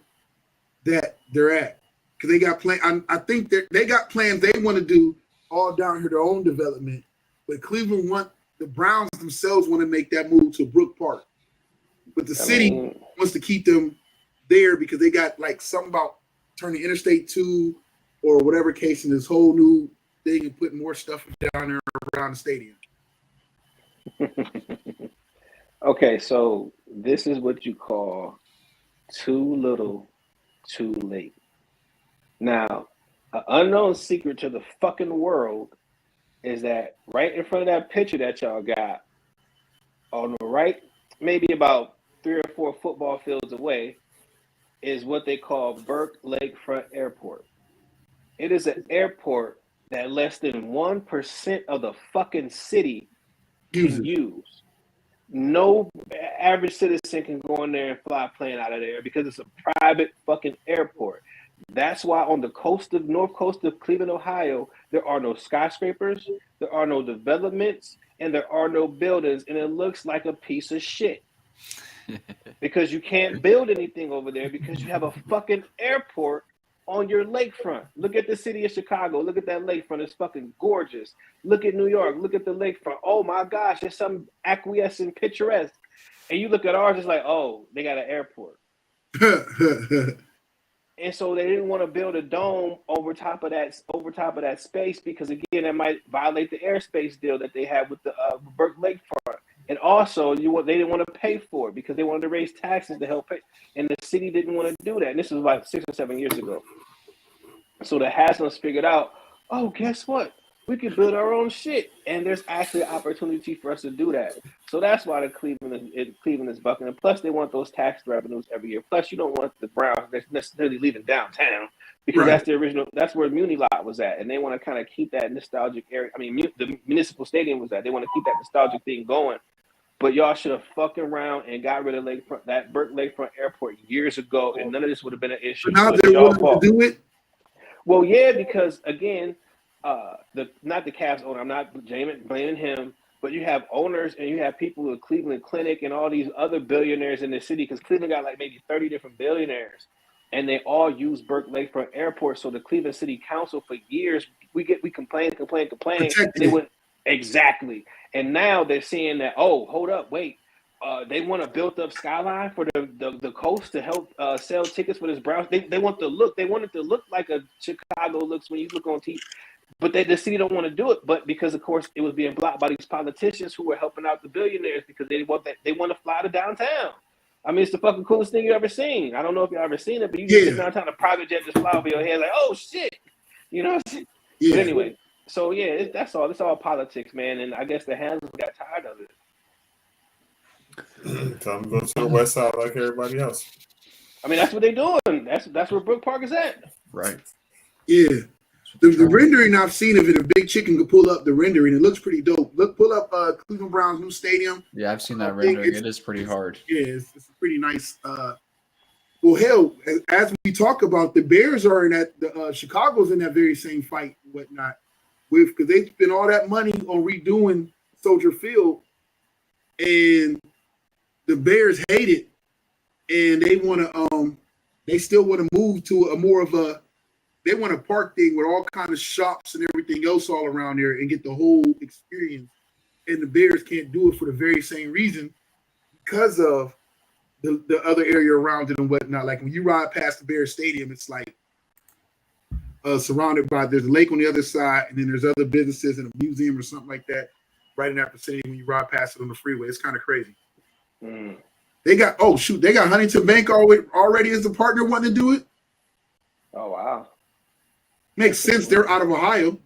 that they're at because they got plan. I think they got plans they want to do all down here, their own development. But Cleveland the Browns themselves want to make that move to Brook Park, but the city wants to keep them there because they got like something about turning Interstate 2 or whatever case in this whole new thing and putting more stuff down there around the stadium. Okay, so this is what you call too little, too late. Now, an unknown secret to the fucking world is that right in front of that picture that y'all got, on the right, maybe about 3 or 4 football fields away, is what they call Burke Lakefront Airport. It is an airport that less than 1% of the fucking city can use. No average citizen can go in there and fly a plane out of there because it's a private fucking airport. That's why on the north coast of Cleveland, Ohio, there are no skyscrapers, there are no developments, and there are no buildings, and it looks like a piece of shit. Because you can't build anything over there because you have a fucking airport on your lakefront. Look at the city of Chicago. Look at that lakefront. It's fucking gorgeous. Look at New York. Look at the lakefront. Oh my gosh, it's some acquiescent picturesque. And you look at ours, it's like, oh, they got an airport. And so they didn't want to build a dome over top of that space because again, that might violate the airspace deal that they had with the Burke Lakefront. And also, they didn't want to pay for it because they wanted to raise taxes to help pay. And the city didn't want to do that. And this was like 6 or 7 years ago. So the Haslams figured out, oh, guess what? We can build our own shit. And there's actually an opportunity for us to do that. So that's why Cleveland is bucking. And plus, they want those tax revenues every year. Plus, you don't want the Browns necessarily leaving downtown because that's where Muni Lot was at. And they want to kind of keep that nostalgic area. I mean, the municipal stadium was at. They want to keep that nostalgic thing going. But y'all should have fucking around and got rid of that Burke Lakefront Airport years ago, and none of this would have been an issue. But now they want to do it. Well, yeah, because again, not the Cavs owner. I'm not blaming him, but you have owners and you have people with Cleveland Clinic and all these other billionaires in the city. Because Cleveland got like maybe 30 different billionaires, and they all use Burke Lakefront Airport. So the Cleveland City Council for years we complain. They wouldn't exactly. And now they're seeing that, oh, hold up, wait. They want a built-up skyline for the coast to help sell tickets for this Browns. They want it to look like a Chicago looks when you look on TV. But the city don't want to do it. But because, of course, it was being blocked by these politicians who were helping out the billionaires because they want to fly to downtown. I mean, it's the fucking coolest thing you ever seen. I don't know if you ever seen it, but you just sit downtown, a private jet just fly over your head like, oh, shit. You know? Yeah. But anyway. So, yeah, that's all. It's all politics, man. And I guess the Hansels got tired of it. Tell them to go to the west side like everybody else. I mean, that's what they're doing. That's where Brook Park is at. Right. Yeah. The rendering I've seen of it, if Big Chicken could pull up the rendering, it looks pretty dope. Pull up Cleveland Browns' new stadium. Yeah, I've seen that rendering. It is pretty hard. Yeah, it's pretty nice. Well, hell, as we talk about, the Bears are in that. Chicago's in that very same fight and whatnot. Because they spent all that money on redoing Soldier Field, and the Bears hate it, and they want to they still want to move to a more of a, they want a park thing with all kind of shops and everything else all around there and get the whole experience. And the Bears can't do it for the very same reason because of the other area around it and whatnot. Like when you ride past the Bears Stadium, it's like surrounded by, there's a lake on the other side, and then there's other businesses and a museum or something like that right in that vicinity when you ride past it on the freeway. It's kind of crazy. They got Huntington Bank already as a partner wanting to do it. Oh wow, makes sense. They're out of Ohio.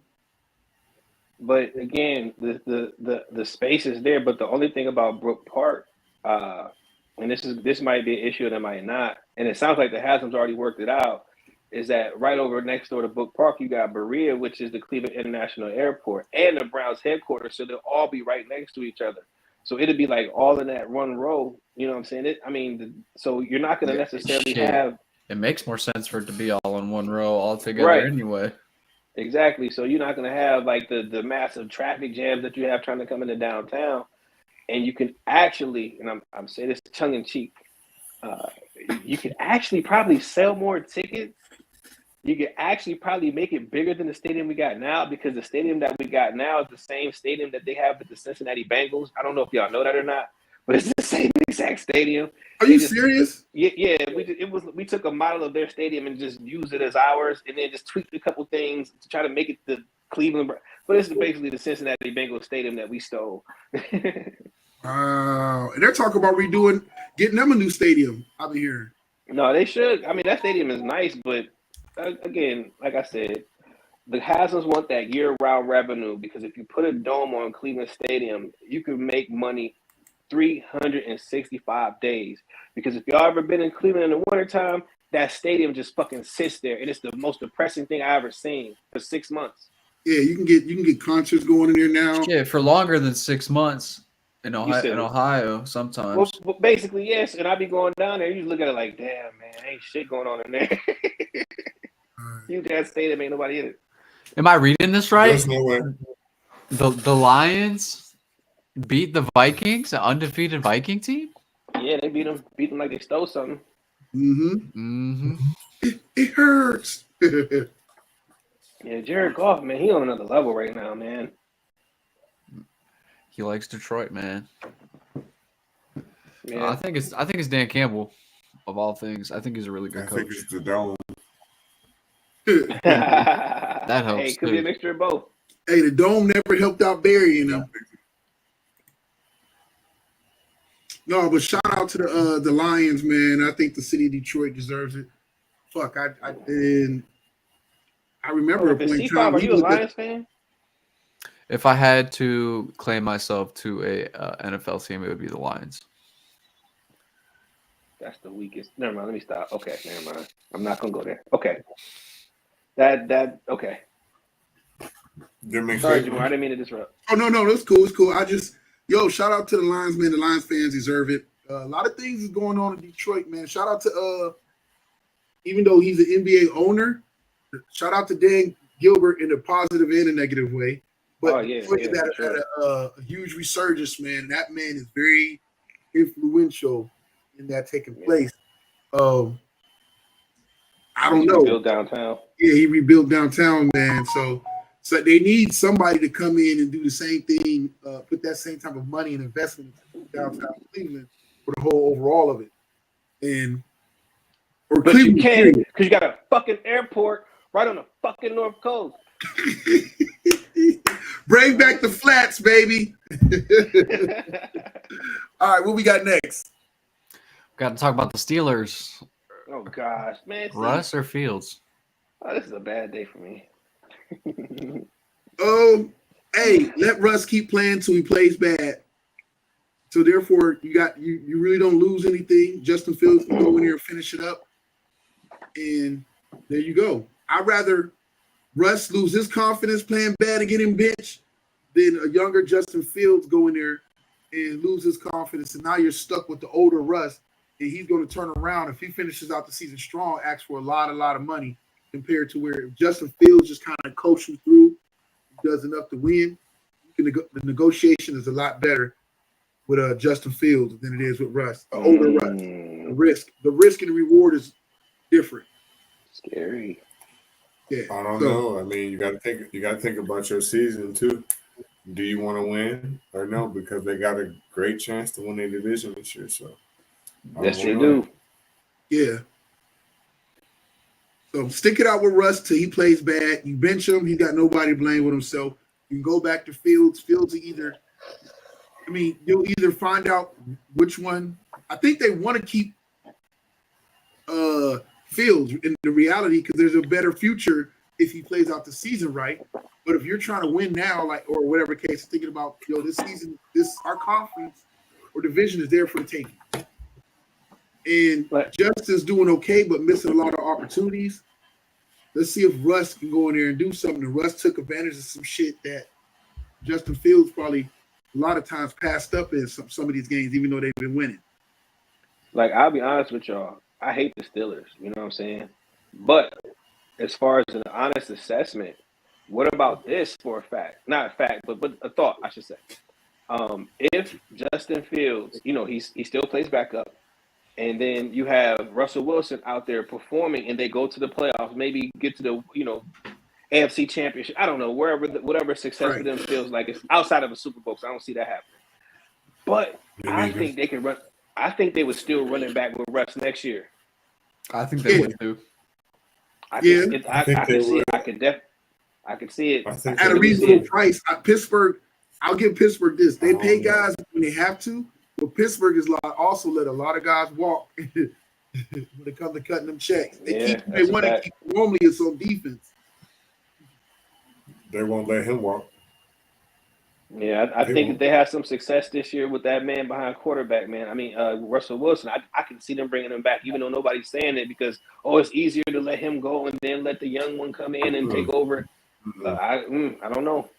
But again, the space is there. But the only thing about Brook Park, and this might be an issue that might not, and it sounds like the Haslam's already worked it out, is that right over next door to Brook Park, you got Berea, which is the Cleveland International Airport, and the Browns headquarters. So they'll all be right next to each other. So it'll be like all in that one row. You know what I'm saying? So you're not going to necessarily have. It makes more sense for it to be all in one row all together anyway. Exactly. So you're not going to have like the massive traffic jams that you have trying to come into downtown. And you can actually, and I'm saying this tongue in cheek, you can actually probably sell more tickets. You can actually probably make it bigger than the stadium we got now, because the stadium that we got now is the same stadium that they have with the Cincinnati Bengals. I don't know if y'all know that or not, but it's the same exact stadium. Are you serious? Yeah. We took a model of their stadium and just used it as ours, and then just tweaked a couple things to try to make it the Cleveland. But it's basically the Cincinnati Bengals stadium that we stole. Wow. And they're talking about getting them a new stadium. I've been hearing. No, they should. I mean, that stadium is nice, but again, like I said, the Haslam's want that year-round revenue because if you put a dome on Cleveland Stadium, you can make money 365 days. Because if y'all ever been in Cleveland in the wintertime, that stadium just fucking sits there, and it's the most depressing thing I ever seen for 6 months. Yeah, you can get concerts going in there now. Yeah, for longer than 6 months in You said it. Ohio sometimes. Well, basically, yes. And I be going down there, you just look at it like, damn, man, ain't shit going on in there. Huge ass stadium, ain't nobody in it. Am I reading this right? There's no way. The Lions beat the Vikings, an undefeated Viking team? Yeah, they beat them like they stole something. Mm-hmm. It hurts. Yeah, Jared Goff, man, he on another level right now, man. He likes Detroit, man. Yeah. I think it's Dan Campbell, of all things. I think he's a really good I coach. think it's the dome. That helps, Hey, it could be a too. mixture of both. Hey, the dome never helped out Barry, you know. No, but shout out to the Lions, man. I think the city of Detroit deserves it. Fuck, I remember a If it's point in C5, time. are we you a looked at- Lions fan? If I had to claim myself to a NFL team, it would be the Lions. That's the weakest. Never mind. Let me stop. Okay, never mind. I'm not gonna go there. Okay. That okay. Sorry, Jamar. I didn't mean to disrupt. Oh no, that's cool. It's cool. Shout out to the Lions, man. The Lions fans deserve it. A lot of things is going on in Detroit, man. Shout out to even though he's an NBA owner, shout out to Dan Gilbert in a positive and a negative way. But Detroit had a huge resurgence, man. That man is very influential in that taking place. I don't know. Rebuild downtown. Yeah, he rebuilt downtown, man. So they need somebody to come in and do the same thing, put that same type of money and investment into downtown Cleveland for the whole overall of it. But Cleveland, you can't because you got a fucking airport right on the fucking North Coast. Bring back the flats, baby. All right, what we got next? Got to talk about the Steelers. Oh gosh, man. Russ or Fields? Oh, this is a bad day for me. Hey, let Russ keep playing till he plays bad. So therefore, you really don't lose anything. Justin Fields can go in here and finish it up, and there you go. I'd rather Russ lose his confidence playing bad and get him benched than a younger Justin Fields go in there and lose his confidence, and now you're stuck with the older Russ, and he's going to turn around if he finishes out the season strong, ask for a lot of money compared to where if Justin Fields just kind of coaches him through, does enough to win. The negotiation is a lot better with Justin Fields than it is with Russ, older Russ. The risk and the reward is different. Scary. Yeah. I don't know. I mean, you got to think about your season too. Do you want to win or no? Because they got a great chance to win their division this year. So yes, they do. Yeah. So stick it out with Russ till he plays bad. You bench him. He got nobody to blame with himself. You can go back to Fields. Fields you'll either find out which one. I think they want to keep Fields in the reality because there's a better future if he plays out the season right. But if you're trying to win now, or whatever case, thinking about this season, our conference or division is there for the taking. And Justin's doing okay, but missing a lot of opportunities. Let's see if Russ can go in there and do something. And Russ took advantage of some shit that Justin Fields probably a lot of times passed up in some of these games, even though they've been winning. I'll be honest with y'all. I hate the Steelers. You know what I'm saying? But as far as an honest assessment, what about this for a fact? Not a fact, but a thought, I should say. If Justin Fields, he still plays back up, and then you have Russell Wilson out there performing, and they go to the playoffs, maybe get to the AFC Championship. I don't know, whatever success for them feels like. It's outside of a Super Bowl, so I don't see that happening. But I think they can run. I think they would still run it back with Russ next year. I think they would too. I can see it. I can see it at a reasonable price. Pittsburgh, I'll give Pittsburgh this. They pay guys when they have to, but Pittsburgh is also let a lot of guys walk when it comes to cutting them checks. They want to keep. Normally, it's on defense. They won't let him walk. Yeah, I think if they have some success this year with that man behind quarterback, man. I mean, Russell Wilson, I can see them bringing him back, even though nobody's saying it because it's easier to let him go and then let the young one come in and take over. I don't know.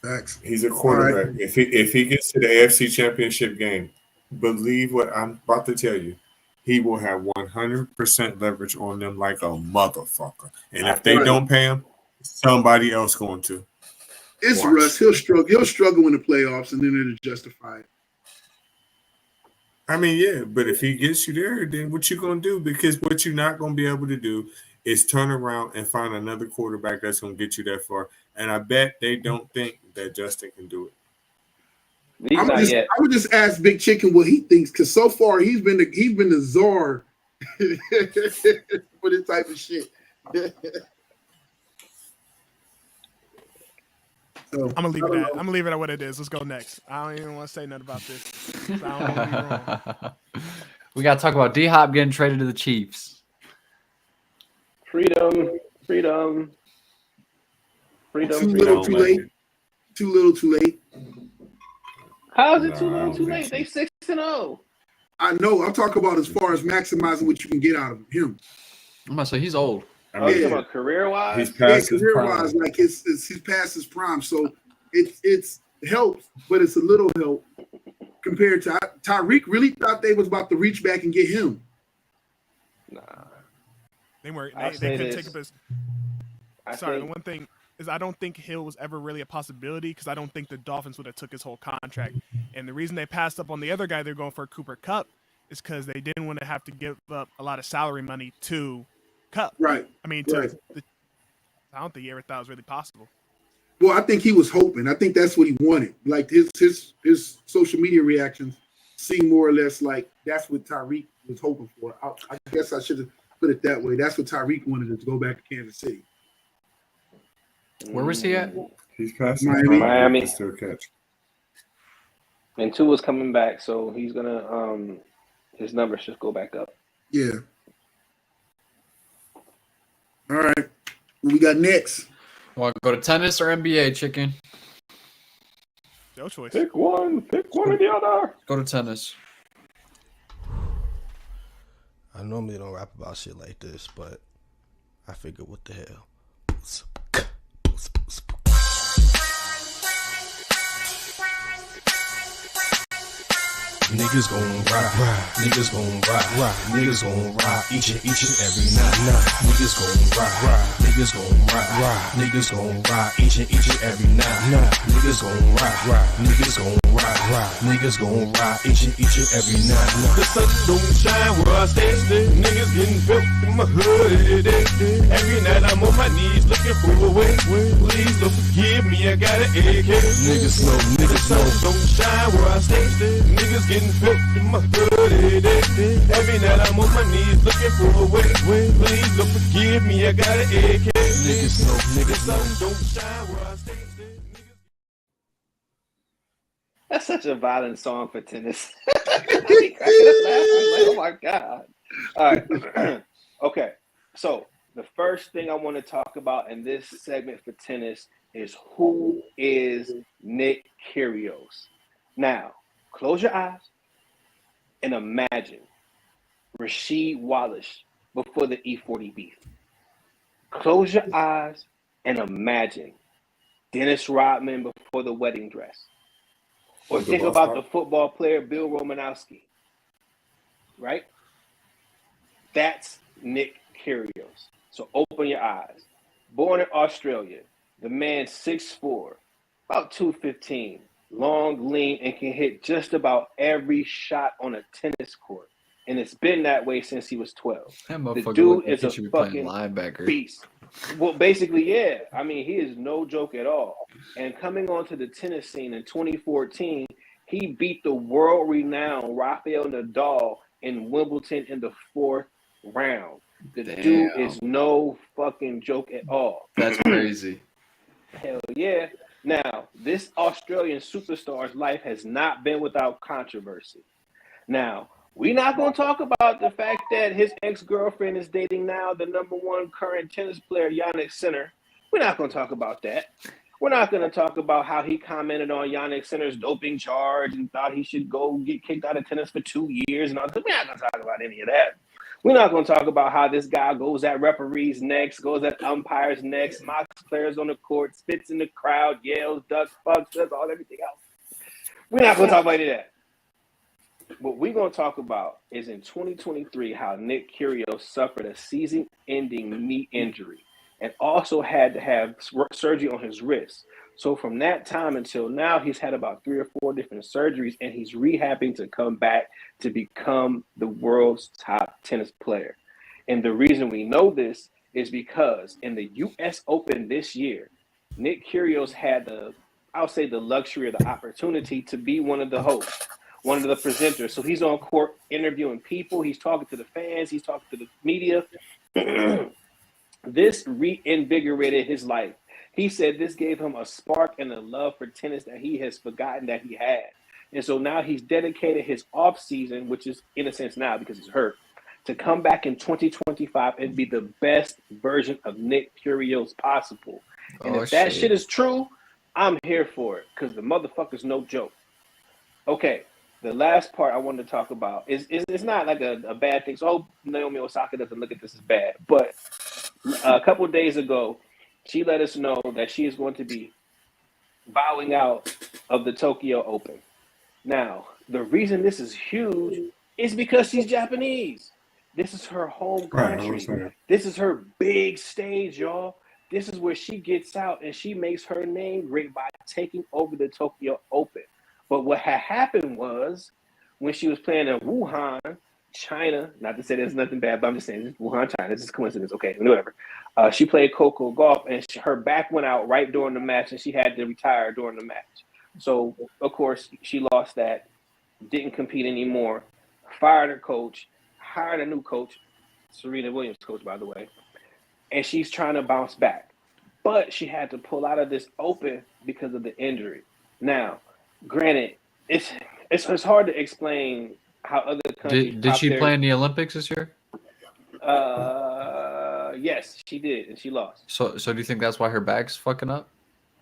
Thanks. He's a quarterback. Right. If he gets to the AFC Championship game, believe what I'm about to tell you. He will have 100% leverage on them like a motherfucker. And if they don't pay him, somebody else going to. It's Russ. He'll struggle in the playoffs, and then it'll justify it. I mean, yeah, but if he gets you there, then what you going to do? Because what you're not going to be able to do is turn around and find another quarterback that's going to get you that far. And I bet they don't think that Justin can do it. I would just ask Big Chicken what he thinks, because so far he's been the czar for this type of shit. I'm gonna leave it at. I'm gonna leave it at what it is. Let's go next. I don't even want to say nothing about this. I don't want to be wrong. We gotta talk about D-Hop getting traded to the Chiefs. Freedom. Too little, too late. Too little, too late. How is it too little, too late? They 6-0. I know. I'm talking about as far as maximizing what you can get out of him. I'm gonna say he's old. You talking about career-wise? He's past his career-wise, prime. like he's past his prime. So it's helps, but it's a little help compared to Tyreek. Really thought they was about to reach back and get him. Nah, they weren't. They couldn't take up his. The one thing is I don't think Hill was ever really a possibility because I don't think the Dolphins would have took his whole contract. And the reason they passed up on the other guy they're going for, Cooper Kupp, is because they didn't want to have to give up a lot of salary money to Kupp. Right. I mean, I don't think he ever thought it was really possible. Well, I think he was hoping. I think that's what he wanted. Like his social media reactions seem more or less like that's what Tyreek was hoping for. I guess I should have put it that way. That's what Tyreek wanted to go back to Kansas City. Where was he at? He's past Miami. Still catch. And Tua's coming back, so he's gonna his numbers should go back up. Yeah. All right. What we got next? Want to go to tennis or NBA, Chicken? No choice. Pick one or the other. Go to tennis. I normally don't rap about shit like this, but I figured, what the hell? Niggas gon' ride, niggas gon' ride, niggas gon' ride each and every night. Niggas gon' ride, niggas gon' ride, niggas gon' ride each and every night. Niggas gon' ride, niggas gon' ride, niggas gon' ride each and every night. The sun don't shine where I stay, niggas getting built in my hood. Every night I'm on my knees looking for a way. Please don't forgive me, I got an AK. Niggas know, the sun don't shine where I stay, niggas getting built in my hood. Every night I'm on my knees looking for a way. Please don't forgive me, I got an AK. Niggas know, the sun don't shine where I stay. That's such a violent song for tennis. Oh my God. All right. Okay. So the first thing I want to talk about in this segment for tennis is who is Nick Kyrgios. Now, close your eyes and imagine Rasheed Wallace before the E40 beef. Close your eyes and imagine Dennis Rodman before the wedding dress. Or think about the football player Bill Romanowski, right? That's Nick Kyrgios. So open your eyes. Born in Australia, the man 6'4", about 215, long, lean, and can hit just about every shot on a tennis court. And it's been that way since he was 12. The dude is a fucking linebacker beast. Well, basically, yeah. I mean, he is no joke at all. And coming onto the tennis scene in 2014, he beat the world-renowned Rafael Nadal in Wimbledon in the 4th round. The dude is no fucking joke at all. That's crazy. Hell yeah. Now, this Australian superstar's life has not been without controversy. Now, we're not going to talk about the fact that his ex-girlfriend is dating now the #1 current tennis player, Jannik Sinner. We're not going to talk about that. We're not going to talk about how he commented on Yannick Sinner's doping charge and thought he should go get kicked out of tennis for 2 years and all that. We're not going to talk about any of that. We're not going to talk about how this guy goes at referees' necks, goes at umpires' necks, mocks players on the court, spits in the crowd, yells, ducks, fucks, does all everything else. We're not going to talk about any of that. What we're going to talk about is in 2023 how Nick Kyrgios suffered a season-ending knee injury and also had to have surgery on his wrist. So from that time until now, he's had about 3 or 4 different surgeries, and he's rehabbing to come back to become the world's top tennis player. And the reason we know this is because in the U.S. Open this year, Nick Kyrgios had the luxury or the opportunity to be one of the hosts, one of the presenters. So he's on court interviewing people. He's talking to the fans. He's talking to the media. This reinvigorated his life. He said this gave him a spark and a love for tennis that he has forgotten that he had. And so now he's dedicated his off season, which is in a sense now because he's hurt, to come back in 2025 and be the best version of Nick Kyrgios possible. And if that shit is true, I'm here for it because the motherfucker's no joke. Okay, the last part I wanted to talk about is it's not like a bad thing. So Naomi Osaka doesn't look at this as bad. But a couple of days ago, she let us know that she is going to be bowing out of the Tokyo Open. Now, the reason this is huge is because she's Japanese. This is her home country. Right, this is her big stage, y'all. This is where she gets out and she makes her name great by taking over the Tokyo Open. But what had happened was when she was playing in Wuhan, China, not to say there's nothing bad, but I'm just saying Wuhan, China, this is coincidence, okay, whatever. She played Coco Golf and her back went out right during the match and she had to retire during the match. So, of course, she lost that, didn't compete anymore, fired her coach, hired a new coach, Serena Williams' coach, by the way, and she's trying to bounce back. But she had to pull out of this Open because of the injury. Now, granted, it's hard to explain how other countries. Did she play in the Olympics this year? Yes, she did, and she lost. So do you think that's why her back's fucking up?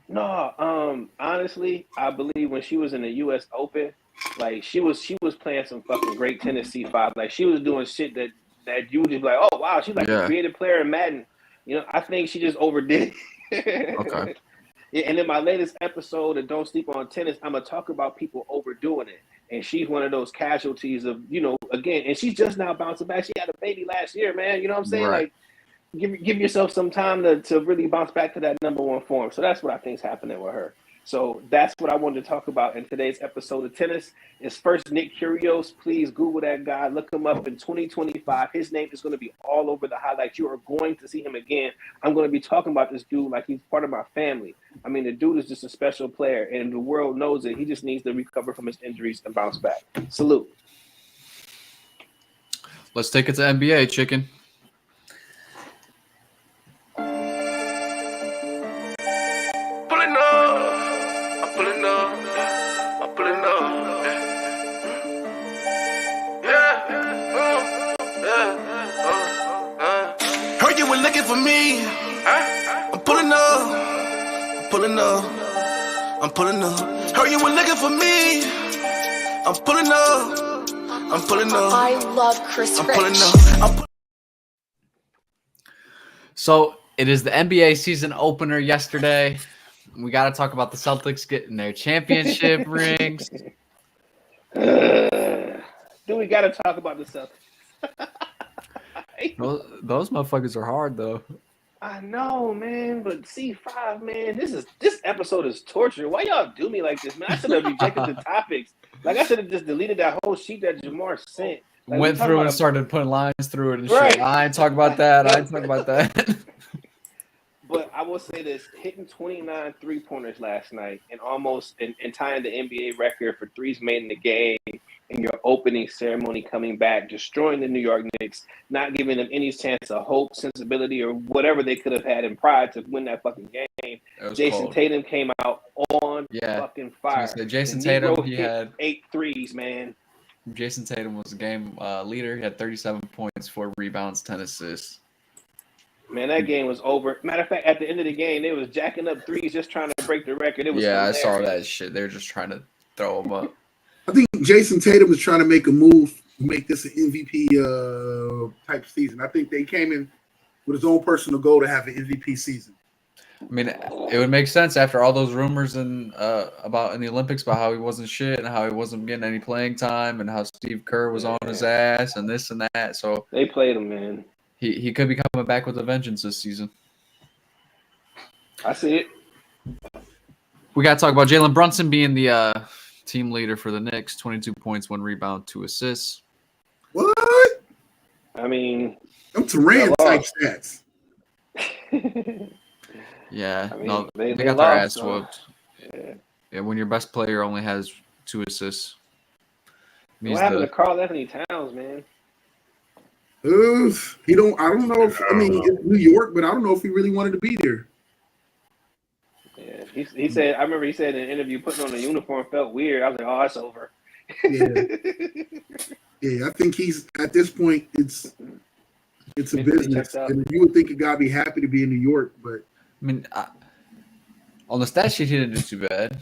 No, honestly, I believe when she was in the U.S. Open, like she was playing some fucking great tennis C5. Like she was doing shit that you would just be like, oh wow, she's like a creative player in Madden. You know, I think she just overdid it. Okay. Yeah, and in my latest episode of Don't Sleep on Tennis, I'm gonna talk about people overdoing it. And she's one of those casualties of, again, and she's just now bouncing back. She had a baby last year, man. You know what I'm saying? Right. Like, give yourself some time to really bounce back to that number one form. So that's what I think is happening with her. So that's what I wanted to talk about in today's episode of tennis. Is first Nick Kyrgios. Please Google that guy. Look him up in 2025. His name is going to be all over the highlights. You are going to see him again. I'm going to be talking about this dude like he's part of my family. I mean, the dude is just a special player, and the world knows it. He just needs to recover from his injuries and bounce back. Salute. Let's take it to NBA, chicken. Heard you were looking for me. I'm pulling up. I'm pulling up. Heard you were looking for me. I'm pulling up. I love Chris I'm Rich. pulling up. So it is the NBA season opener yesterday. We got to talk about the Celtics getting their championship rings. Do we got to talk about the Celtics? Those motherfuckers are hard, though. I know, man, but C5, man, this episode is torture. Why y'all do me like this, man? I should have rejected the topics. Like, I should have just deleted that whole sheet that Jamar sent. Like, Went through and started putting lines through it and shit. I ain't talking about that. But I will say this, hitting 29 three-pointers last night and almost and tying the NBA record for threes made in the game in your opening ceremony coming back, destroying the New York Knicks, not giving them any chance of hope, sensibility, or whatever they could have had in pride to win that fucking game. Jason Tatum came out on fucking fire. Jason Tatum, he had 8 threes, man. Jason Tatum was the game leader. He had 37 points, 4 rebounds, 10 assists. Man, that game was over. Matter of fact, at the end of the game, they was jacking up threes just trying to break the record. It was I saw hilarious. that shit. They're just trying to throw them up. I think Jason Tatum was trying to make a move, make this an MVP type season. I think they came in with his own personal goal to have an MVP season. I mean, it would make sense after all those rumors and about in the Olympics about how he wasn't shit and how he wasn't getting any playing time and how Steve Kerr was on his ass and this and that. So they played him, man. He could be coming back with a vengeance this season. I see it. We got to talk about Jalen Brunson being the team leader for the Knicks. 22 points, 1 rebound, 2 assists. What? I mean, them Turan type stats. Yeah, I mean, no, they got their lost, ass whooped. Yeah, when your best player only has 2 assists. What happened to Karl Anthony Towns, man? He don't. I don't know if. I mean, it's New York, but I don't know if he really wanted to be there. Yeah, he said. I remember he said in an interview, putting on a uniform felt weird. I was like, oh, it's over. Yeah, I think he's at this point. It's a business, and you would think a guy be happy to be in New York, but I mean, on the stat sheet, he didn't do too bad.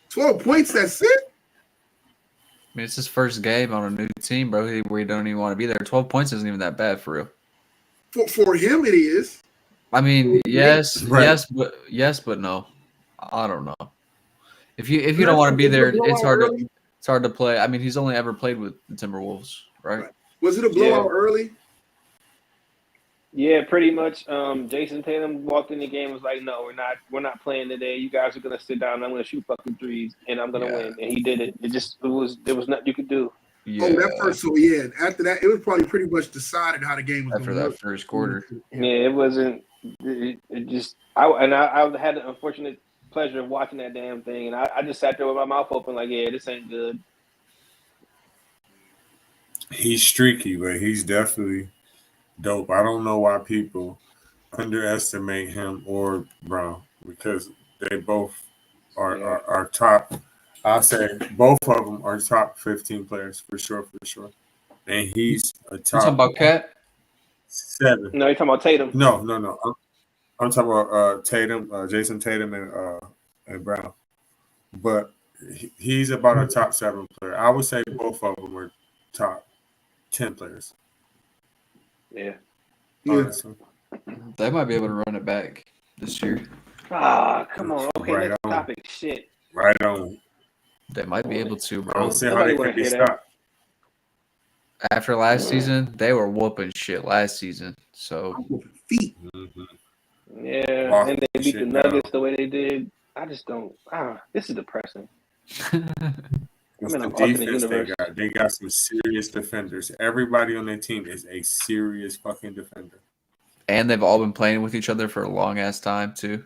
12 points. That's it. I mean, it's his first game on a new team, bro. Where he don't even want to be there. 12 points isn't even that bad for real. For him, it is. I mean, yes, but no. I don't know. If you don't want to be there, it's hard to play. I mean, he's only ever played with the Timberwolves, right? Was it a blowout early? Yeah, pretty much. Jason Tatum walked in the game and was like, "No, we're not playing today. You guys are gonna sit down. I'm gonna shoot fucking threes, and I'm gonna win." And he did it. There was nothing you could do. Yeah. Oh, that first. So yeah, after that, it was probably pretty much decided how the game was. After that first quarter. Yeah, it wasn't. It just. I had the unfortunate pleasure of watching that damn thing, and I just sat there with my mouth open, like, yeah, this ain't good. He's streaky, but he's definitely dope. I don't know why people underestimate him or Brown because they both are top. I'll say both of them are top 15 players for sure. And he's a top. You talking about Cat? 7. No, you're talking about Tatum. No. I'm talking about Tatum, Jason Tatum, and Brown. But he's about a top 7 player. I would say both of them are top 10 players. Yeah. Honestly. They might be able to run it back this year. Ah, come on. Okay, Right next on. topic. Shit. Right on. They might be able to, I bro. don't see how they could be stopped. After last season, they were whooping shit last season. So feet. Yeah, and they beat the Nuggets the way they did. I just don't. This is depressing. It's the defense they got some serious defenders. Everybody on their team is a serious fucking defender. And they've all been playing with each other for a long ass time too.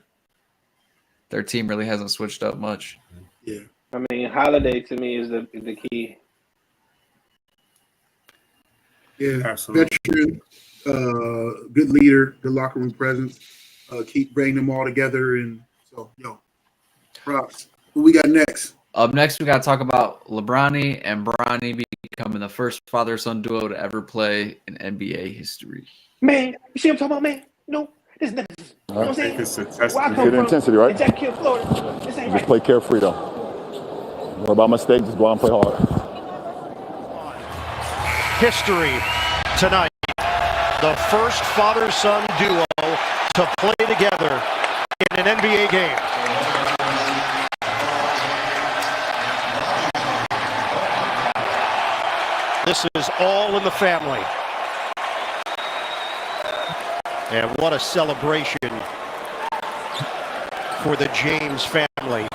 Their team really hasn't switched up much. Yeah. I mean, Holiday to me is the key. Yeah, absolutely. Veteran, good leader, good locker room presence. Keep bringing them all together, and so props. Who we got next? Up next, we got to talk about LeBronny and Bronny becoming the first father-son duo to ever play in NBA history. Man, you see what I'm talking about, man? No, this nigga. You know what I'm saying? It's a test. Where I come Good intensity, right? Executive Florida. This ain't Just right. play carefree, though. What about mistakes? Just go out and play hard. History tonight. The first father-son duo to play together in an NBA game. This is all in the family. And what a celebration for the James family.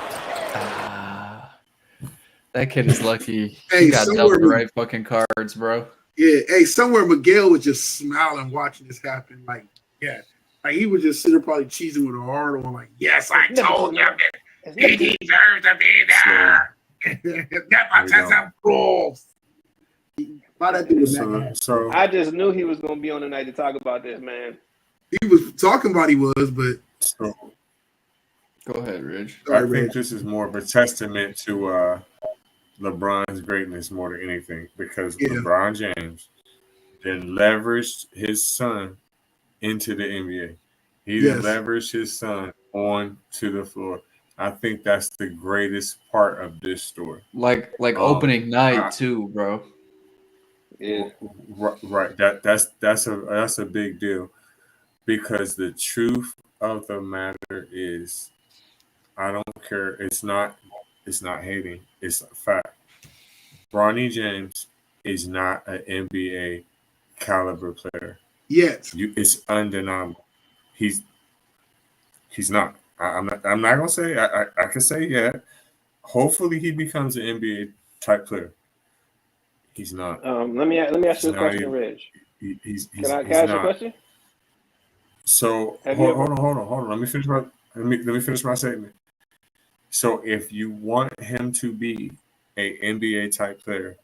That kid is lucky. Hey, He got dealt the right fucking cards, bro. Yeah, hey, somewhere Miguel was just smiling watching this happen. Like he was just sitting there probably cheesing with a heart on, like, yes, I told him that he deserves to be there. Never touch some rules. So I just knew he was gonna be on tonight to talk about this, man. He was talking about but go ahead, Ridge. I think this is more of a testament to LeBron's greatness more than anything, because LeBron James then leveraged his son into the NBA. He Yes. leveraged his son on to the floor. I think that's the greatest part of this story. Like opening night too, bro. Yeah. Right. That's a big deal, because the truth of the matter is, I don't care. It's not hating. It's a fact. Bronny James is not an NBA caliber player. Yet. It's undeniable. He's not. I'm not gonna say. I can say yeah. Hopefully he becomes an NBA type player. He's not. Let me ask you a question, Reg. Can I ask you a question? So hold on. Let me finish my statement. So if you want him to be a NBA type player,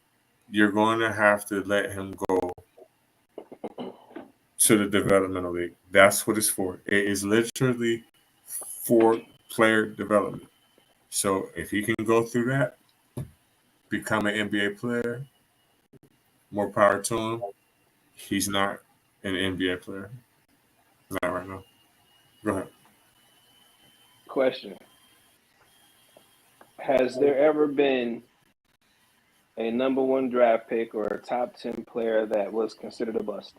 you're going to have to let him go to the developmental league. That's what it's for. It is literally for player development. So if he can go through that, become an NBA player, more power to him. He's not an NBA player. Not right now. Go ahead. Question. Has there ever been a number 1 draft pick or a top 10 player that was considered a bust?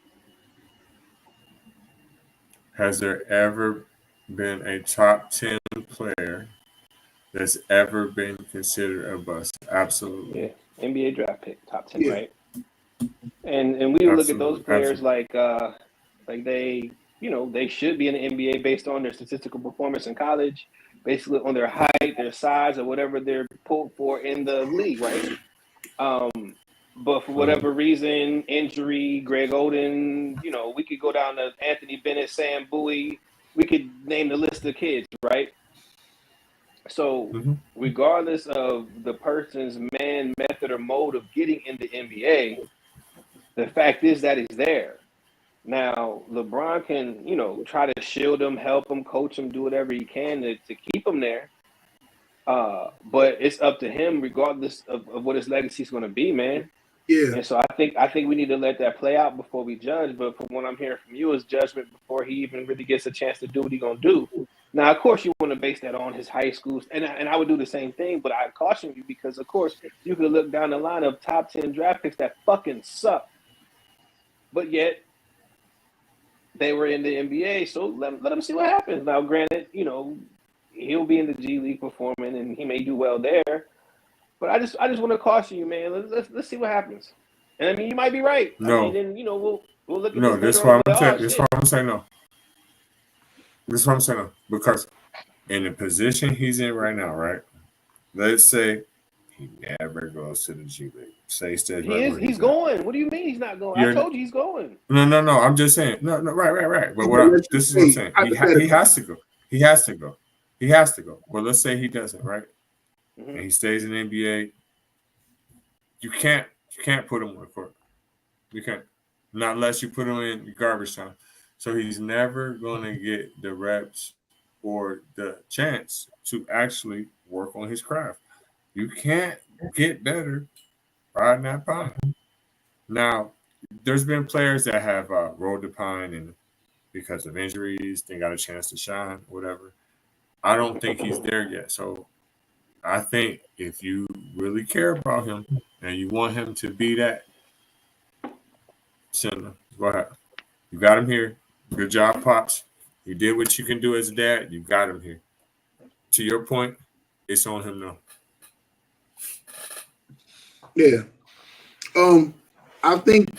Has there ever been a top 10 player that's ever been considered a bust? Absolutely. Yeah. NBA draft pick, top 10, Yeah. right? And we look at those Absolutely. players Absolutely. like they, they should be in the NBA based on their statistical performance in college, basically on their height, their size, or whatever they're pulled for in the league, right? But for whatever reason, injury, Greg Oden, we could go down to Anthony Bennett, Sam Bowie. We could name the list of kids, right? So regardless of the person's method, or mode of getting in the NBA, the fact is that he's there. Now, LeBron can, try to shield him, help him, coach him, do whatever he can to keep him there. But it's up to him, regardless of what his legacy is going to be, man. Yeah. And so I think we need to let that play out before we judge. But from what I'm hearing from you is judgment before he even really gets a chance to do what he's going to do. Now, of course, you want to base that on his high schools, and I would do the same thing. But I caution you because, of course, you could look down the line of top 10 draft picks that fucking suck, but yet they were in the NBA. So let them see what happens. Now, granted, he'll be in the G League performing, and he may do well there. But I just want to caution you, man. Let's see what happens. And I mean, you might be right. No. I mean, then we'll look at No, this that's later why on. I'm saying no. This is what I'm saying no. Because in the position he's in right now, right? Let's say he never goes to the G League. Say he stays right where he's going. What do you mean he's not going? I told you he's going. No. I'm just saying. No. Right. But this is what I'm saying. He has to go. He has to go. Well, let's say he doesn't, right? And he stays in the NBA. You can't put him on the court. You can't. Not unless you put him in garbage time. So he's never going to get the reps or the chance to actually work on his craft. You can't get better riding that pine. Now, there's been players that have rolled the pine, and because of injuries, they got a chance to shine, whatever. I don't think he's there yet. So I think if you really care about him and you want him to be that, send him. Go ahead. You got him here. Good job, Pops. You did what you can do as a dad. You got him here. To your point, it's on him now. Yeah. I think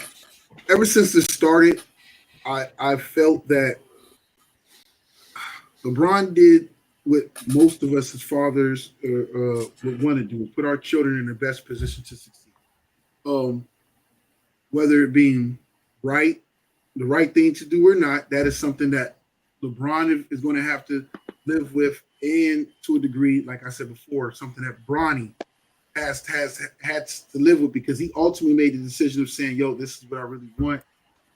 ever since this started, I felt that LeBron did what most of us as fathers would want to do: put our children in the best position to succeed. Whether it being the right thing to do or not, that is something that LeBron is going to have to live with, and to a degree, like I said before, something that Bronny has had to live with, because he ultimately made the decision of saying, "Yo, this is what I really want,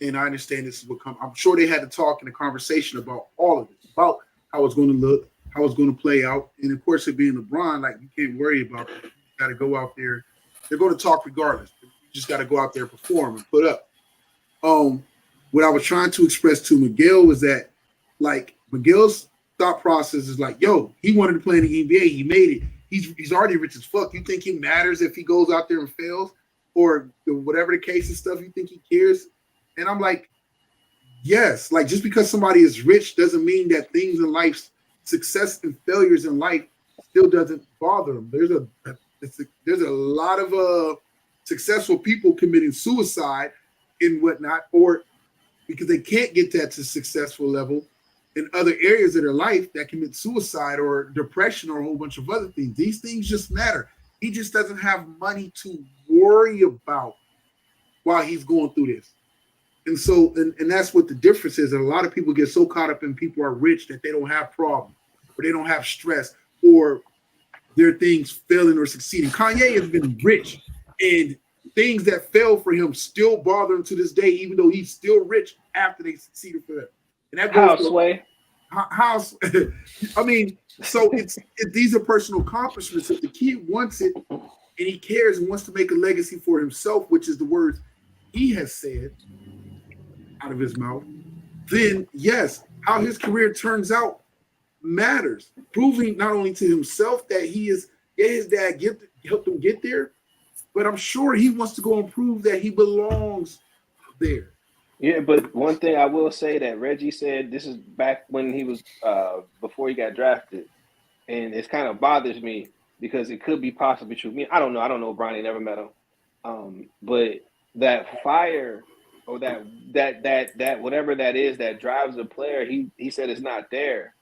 and I understand this is what comes." I'm sure they had to talk in a conversation about all of it, about how it's going to look, how it's going to play out, and of course, it being LeBron, like, you can't worry about it. You got to go out there. They're going to talk regardless. You just got to go out there, perform, and put up. what I was trying to express to Miguel was that, like, Miguel's thought process is like, yo, he wanted to play in the NBA. He made it. He's already rich as fuck. You think he matters if he goes out there and fails? Or whatever the case and stuff, you think he cares? And I'm like, yes. Like, just because somebody is rich doesn't mean that things in life, success and failures in life, still doesn't bother them. There's a lot of successful people committing suicide and whatnot, or because they can't get that to successful level in other areas of their life that commit suicide or depression or a whole bunch of other things. These things just matter. He just doesn't have money to worry about while he's going through this. And so, and that's what the difference is. And a lot of people get so caught up in people are rich that they don't have problems, or they don't have stress, or their things failing or succeeding. Kanye has been rich, and things that failed for him still bother him to this day, even though he's still rich after they succeeded for him. And that goes Houseway. House. I mean, so these are personal accomplishments. If the kid wants it and he cares and wants to make a legacy for himself, which is the words he has said out of his mouth, then yes, how his career turns out matters. Proving not only to himself that he is, his dad helped him get there, but I'm sure he wants to go and prove that he belongs there. Yeah, but one thing I will say that Reggie said, this is back when he was before he got drafted, and it's kind of bothers me because it could be possibly true. I don't know. Bronny, never met him, but that fire or that whatever that is that drives a player, he said it's not there.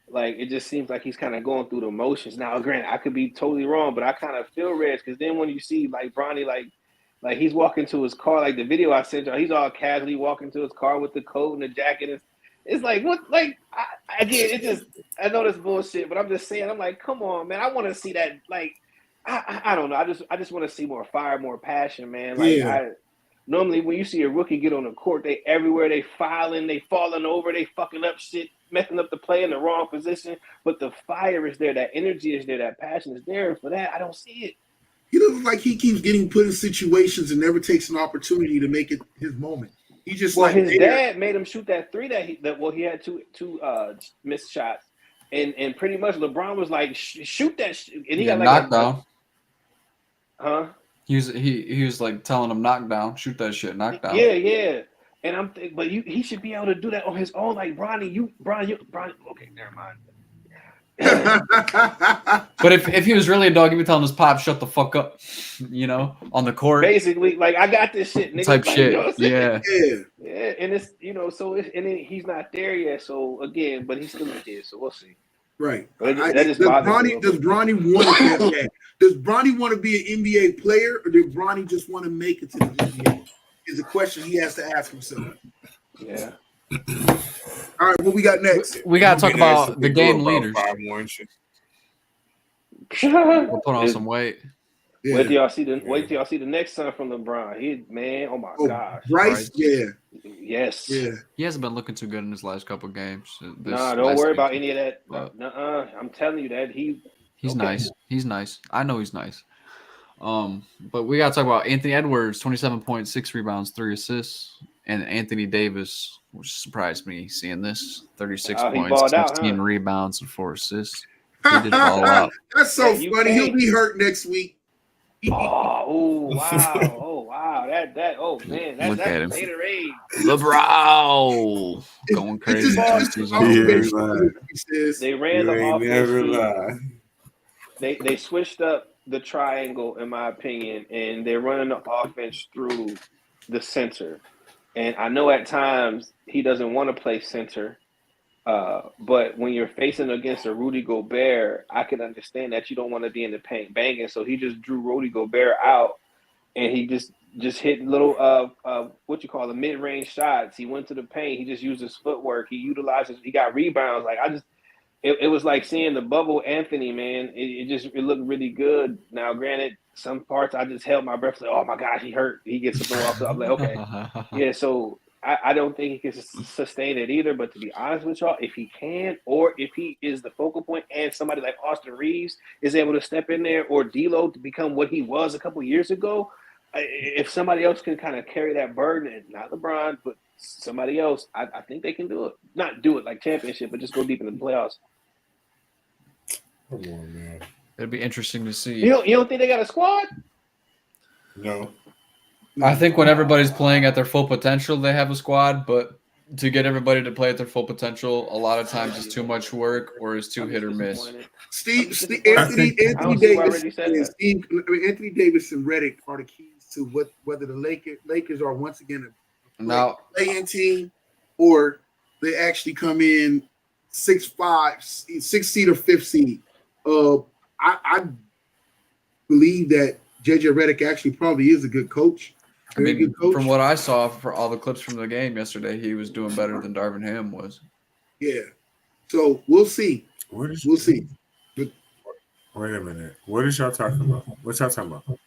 Like, it just seems like he's kind of going through the motions. Now, granted, I could be totally wrong, but I kind of feel Reg, because then when you see like Bronny, like he's walking to his car, like the video I sent you, he's all casually walking to his car with the coat and the jacket. It's like, what? Like, I know that's bullshit, but I'm just saying, I'm like, come on, man, I want to see that. Like, I don't know, I just want to see more fire, more passion, man. Like, normally when you see a rookie get on the court, they everywhere, they filing, they falling over, they fucking up shit, messing up the play in the wrong position. But the fire is there, that energy is there, that passion is there. And for that, I don't see it. He looks like he keeps getting put in situations and never takes an opportunity to make it his moment. He just his dad made him shoot that three that he had two missed shots, and pretty much LeBron was like, shoot that, and he got like knockdown. Huh? He was like telling him knockdown, shoot that shit, knockdown. Yeah. And I'm thinking, but he should be able to do that on his own. Like, Bronny. Okay, never mind. But if he was really a dog, he'd be telling his pop, shut the fuck up, on the court. Basically, like, I got this shit, nigga. Type like, shit. You know Yeah. And it's, and then he's not there yet. So again, but he's still a kid. So we'll see. Right. Does Bronny want to get that? Does Bronny want to be an NBA player, or did Bronny just want to make it to the NBA? Is a question he has to ask himself. Yeah. All right, what we got next? We got to talk about the game leaders. We'll put on some weight. Yeah. Wait till y'all see the next son from LeBron. Oh my gosh. Bryce? Yeah. Yes. Yeah. He hasn't been looking too good in his last couple of games. Don't worry about any of that. I'm telling you that he's nice. He's nice. I know he's nice. But we got to talk about Anthony Edwards, 27 points, 6 rebounds, 3 assists, and Anthony Davis, which surprised me seeing this, 36 points, 16 rebounds, and 4 assists. He did it all out. That's so funny. He'll be hurt next week. Wow. That man, Look at him. Gatorade. LeBron going crazy. They ran the offense. They switched up the triangle, in my opinion, and they're running the offense through the center. And I know at times he doesn't want to play center, but when you're facing against a Rudy Gobert, I can understand that you don't want to be in the paint banging. So he just drew Rudy Gobert out, and he just hit little the mid-range shots. He went to the paint. He just used his footwork. He got rebounds. Like, it was like seeing the bubble Anthony, man. It looked really good. Now, granted, some parts I just held my breath, like, oh my gosh, he hurt. He gets something off. I'm like, okay. Yeah, so I don't think he can sustain it either. But to be honest with y'all, if he can, or if he is the focal point and somebody like Austin Reeves is able to step in there, or D'Lo to become what he was a couple years ago, if somebody else can kind of carry that burden, and not LeBron, but somebody else, I think they can do it. Not do it like championship, but just go deep in the playoffs. Come on, man. It'd be interesting to see. You don't think they got a squad? No. I think when everybody's playing at their full potential, they have a squad, but to get everybody to play at their full potential, a lot of times it's too much work or it's too hit or miss. Anthony Davis and Redick are the keys to whether the Lakers are once again a play-in team or they actually come in 6th seed or 5th seed. I believe that JJ Redick actually probably is a good coach. I mean, from what I saw for all the clips from the game yesterday, he was doing better than Darvin Ham was. Yeah. So we'll see. We'll see. Wait a minute. What is y'all talking about? What y'all talking about?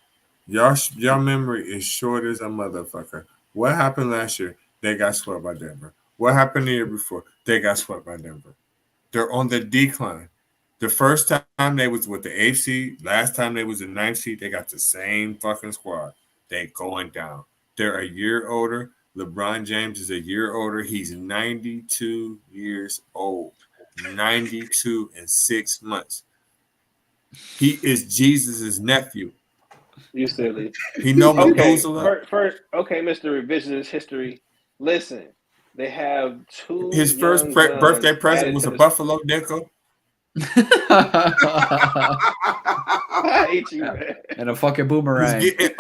Y'all memory is short as a motherfucker. What happened last year? They got swept by Denver. What happened the year before? They got swept by Denver. They're on the decline. The first time they was with the 8th seed, last time they was the 9th seed, they got the same fucking squad. They going down. They're a year older. LeBron James is a year older. He's 92 years old. 92 and 6 months. He is Jesus' nephew. You silly. He know Methuselah. First, Mr. Revisionist History. Listen, they have two. His first birthday present was a buffalo nickel. I hate you, man. And a fucking boomerang. He's getting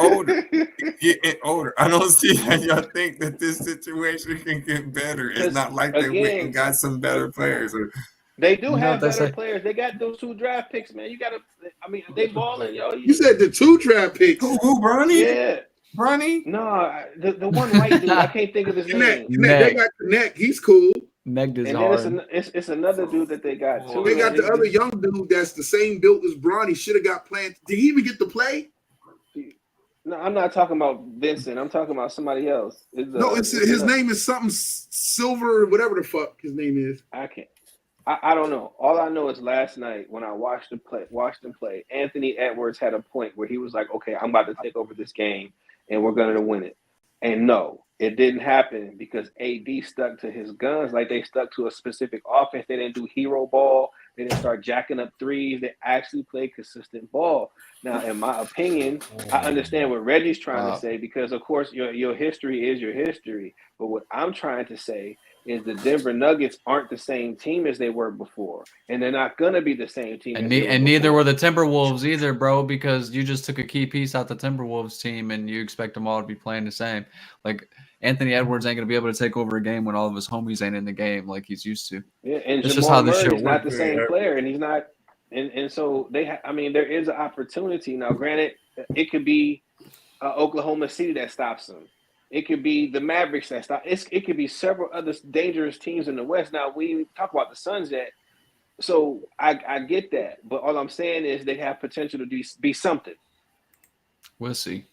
older. I don't see how y'all think that this situation can get better. It's not like they went and got some better players. They do have better players. They got those 2 draft picks, man. You got to. I mean, they balling, yo. You said the 2 draft picks. Who, Bronny? Yeah. Bronny? No, the one white dude. I can't think of his name. They got Connect. He's cool. Negged is and hard. Then it's another dude that they got too. They got the other young dude that's the same build as Bronny. Should have got playing. Did he even get to play? No, I'm not talking about Vincent. I'm talking about somebody else. His name is something Silver, whatever the fuck his name is. I don't know. All I know is last night when I watched them play, Anthony Edwards had a point where he was like, "Okay, I'm about to take over this game, and we're going to win it." And no, it didn't happen because AD stuck to his guns. Like they stuck to a specific offense. They didn't do hero ball. They didn't start jacking up threes. They actually played consistent ball. Now, in my opinion, I understand what Reggie's trying to say because, of course, your history is your history. But what I'm trying to say is the Denver Nuggets aren't the same team as they were before, and they're not going to be the same team. And neither were the Timberwolves either, bro, because you just took a key piece out the Timberwolves team and you expect them all to be playing the same. Like, Anthony Edwards ain't going to be able to take over a game when all of his homies ain't in the game like he's used to. Yeah, and it's just how this shit works. Not the same player, and he's not – and so there is an opportunity. Now, granted, it could be Oklahoma City that stops them. It could be the Mavericks that stop. It could be several other dangerous teams in the West. Now, we didn't talk about the Suns yet. So I get that. But all I'm saying is they have potential to be something. We'll see.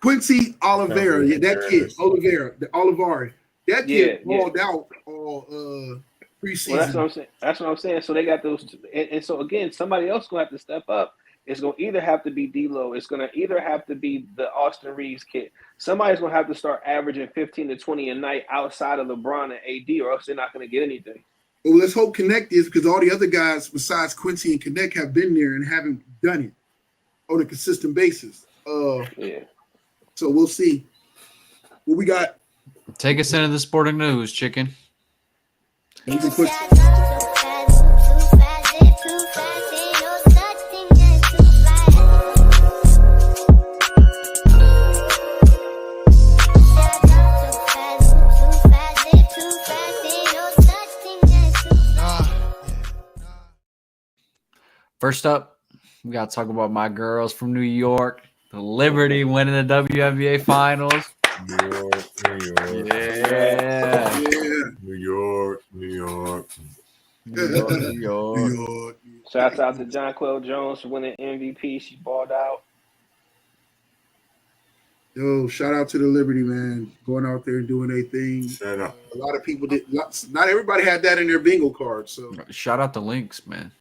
Quincy Oliveira, that kid, Olivari. That kid balled out all preseason. Well, that's what I'm saying. So they got those. And so, again, somebody else going to have to step up. It's going to either have to be D'Lo. It's going to either have to be the Austin Reeves kid. Somebody's going to have to start averaging 15 to 20 a night outside of LeBron and AD, or else they're not going to get anything. Well, let's hope Connect is, because all the other guys besides Quincy and Connect have been there and haven't done it on a consistent basis. So we'll see. What we got? Take us into the sporting news, chicken. You can put. First up, we got to talk about my girls from New York. The Liberty winning the WNBA Finals. New York. Shouts out to Jonquel Jones for winning MVP. She balled out. Yo, shout out to the Liberty, man. Going out there and doing their thing. Shout out. A lot of people did. Not everybody had that in their bingo card. So shout out to Lynx, man.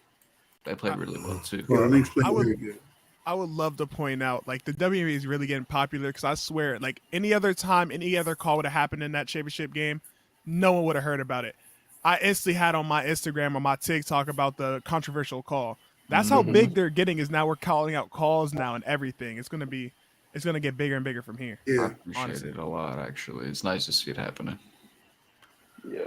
They played really well too. Yeah, Lynx played very good. I would love to point out, like, the WNBA is really getting popular because I swear, like, any other time, any other call would have happened in that championship game, no one would have heard about it. I instantly had on my Instagram or my TikTok about the controversial call. That's how big they're getting. Is now we're calling out calls now and everything. It's gonna get bigger and bigger from here. I Yeah. appreciate honestly. it a lot. Actually, it's nice to see it happening. Yeah.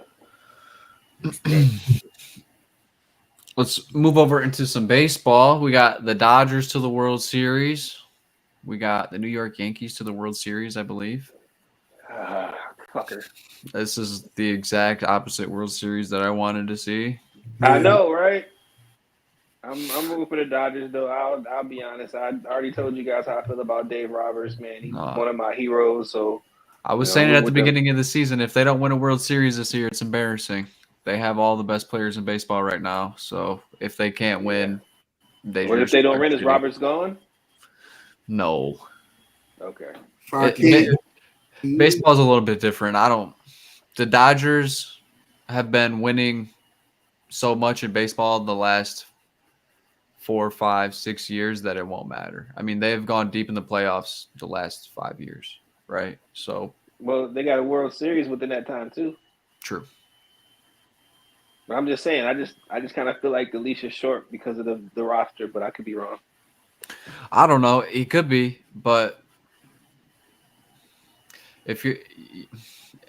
Let's move over into some baseball. We got the Dodgers to the World Series. We got the New York Yankees to the World Series, I believe. Fucker. This is the exact opposite World Series that I wanted to see. I know, right? I'm rooting for the Dodgers, though. I'll be honest. I already told you guys how I feel about Dave Roberts, man. He's one of my heroes. So I was saying it at the beginning of the season. If they don't win a World Series this year, it's embarrassing. They have all the best players in baseball right now. So if they can't win, what if they don't win? Is Roberts gone? No. Okay. Baseball's a little bit different. The Dodgers have been winning so much in baseball the last 4, 5, 6 years that it won't matter. I mean, they've gone deep in the playoffs the last 5 years, right? So, well, they got a World Series within that time too. True. But I'm just saying, I just kind of feel like the leash is short because of the roster, but I could be wrong. I don't know. It could be, but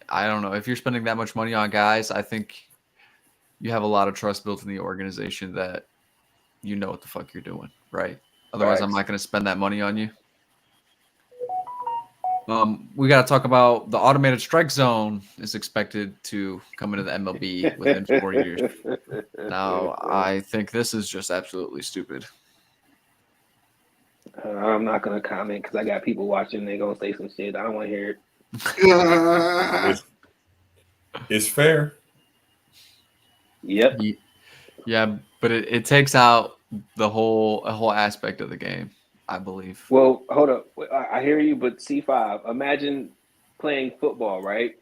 I don't know. If you're spending that much money on guys, I think you have a lot of trust built in the organization that you know what the fuck you're doing, right? Otherwise, I'm not going to spend that money on you. We got to talk about the automated strike zone is expected to come into the MLB within 4 years. Now, I think this is just absolutely stupid. I'm not going to comment because I got people watching. They're going to say some shit. I don't want to hear it. It's fair. Yep. Yeah, but it takes out the whole aspect of the game, I believe. Well, hold up. I hear you, but C5, imagine playing football, right?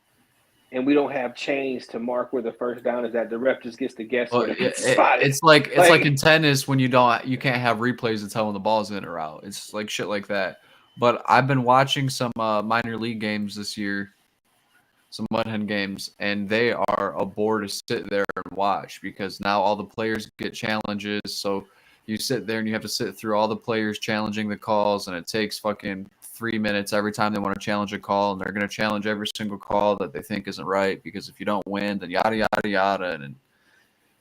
And we don't have chains to mark where the first down is at. The ref just gets to guess where the spot is. It's like in tennis when you can't have replays to tell when the ball's in or out. It's like shit like that. But I've been watching some minor league games this year, some Mudhen games, and they are a bore to sit there and watch because now all the players get challenges. So you sit there and you have to sit through all the players challenging the calls, and it takes fucking 3 minutes every time they want to challenge a call, and they're going to challenge every single call that they think isn't right because if you don't win, then yada, yada, yada. And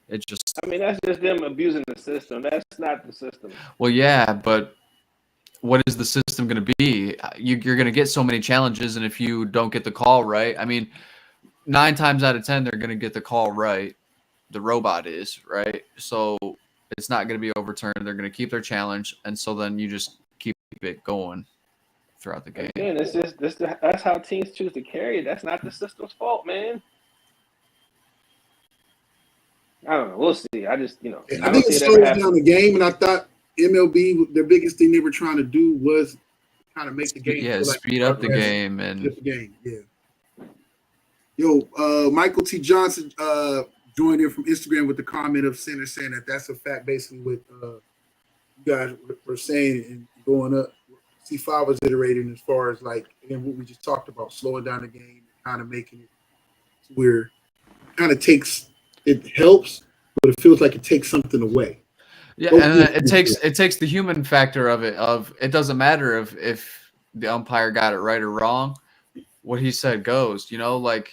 it just... I mean, that's just them abusing the system. That's not the system. Well, yeah, but what is the system going to be? You're going to get so many challenges, and if you don't get the call right, I mean, 9 times out of 10, they're going to get the call right. The robot is, right? So it's not going to be overturned. They're going to keep their challenge, and so then you just keep it going throughout the game. Again, that's how teams choose to carry it. That's not the system's fault, man. I don't know. We'll see. I just, I think it slows down the game, and I thought MLB, their biggest thing they were trying to do was kind of make the game. Yeah, speed up the game and the game. Yeah. Yo, Michael T. Johnson joined in from Instagram with the comment of Center saying that's a fact, basically what you guys were saying and going up. C5 was iterating as far as like again what we just talked about, slowing down the game, kind of making it to where it helps, but it feels like it takes something away. Yeah, and it takes the human factor of it. It doesn't matter if the umpire got it right or wrong. What he said goes. Like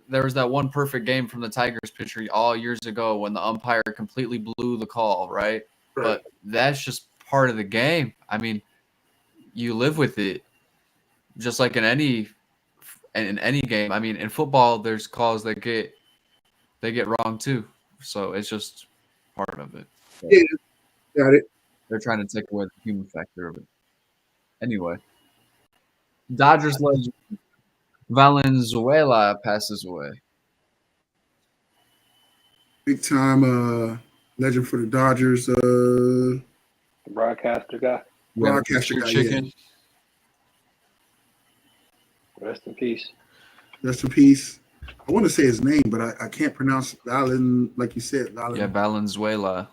there was that one perfect game from the Tigers pitcher all years ago when the umpire completely blew the call, right? But that's just part of the game. I mean, you live with it, just like in any game. I mean, in football, there's calls that get wrong too. So it's just part of it. Yeah, got it. They're trying to take away the human factor of it. Anyway, Dodgers legend Valenzuela passes away. Big time legend for the Dodgers. Broadcaster guy. Broadcaster guy. Chicken. Yeah. Rest in peace. Rest in peace. I want to say his name, but I can't pronounce Valen, like you said. Yeah, Valenzuela.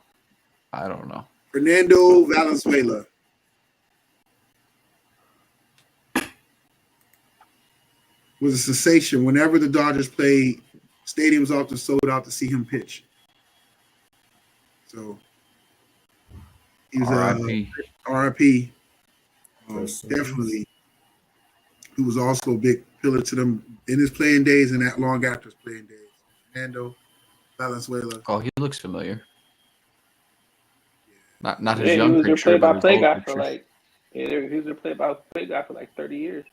I don't know. Fernando Valenzuela. Was a sensation whenever the Dodgers played. Stadiums often sold out to see him pitch. So he was R.I.P. RIP. Definitely. He was also a big pillar to them in his playing days and that long after his playing days. Fernando Valenzuela. Oh, he looks familiar. Not his Yeah, he young was their picture, but his play-by-play old guy picture. for like. Yeah, he was their play-by-play guy for like 30 years.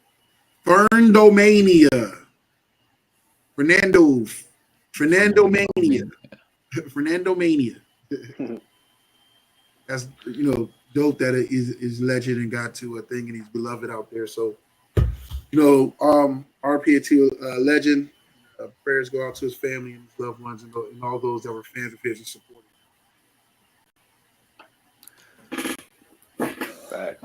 Fernando Mania. Fernando Mania. That's dope that it is legend and got to a thing and he's beloved out there. So RP to legend. Prayers go out to his family and his loved ones and all those that were fans of his and supported. Fact.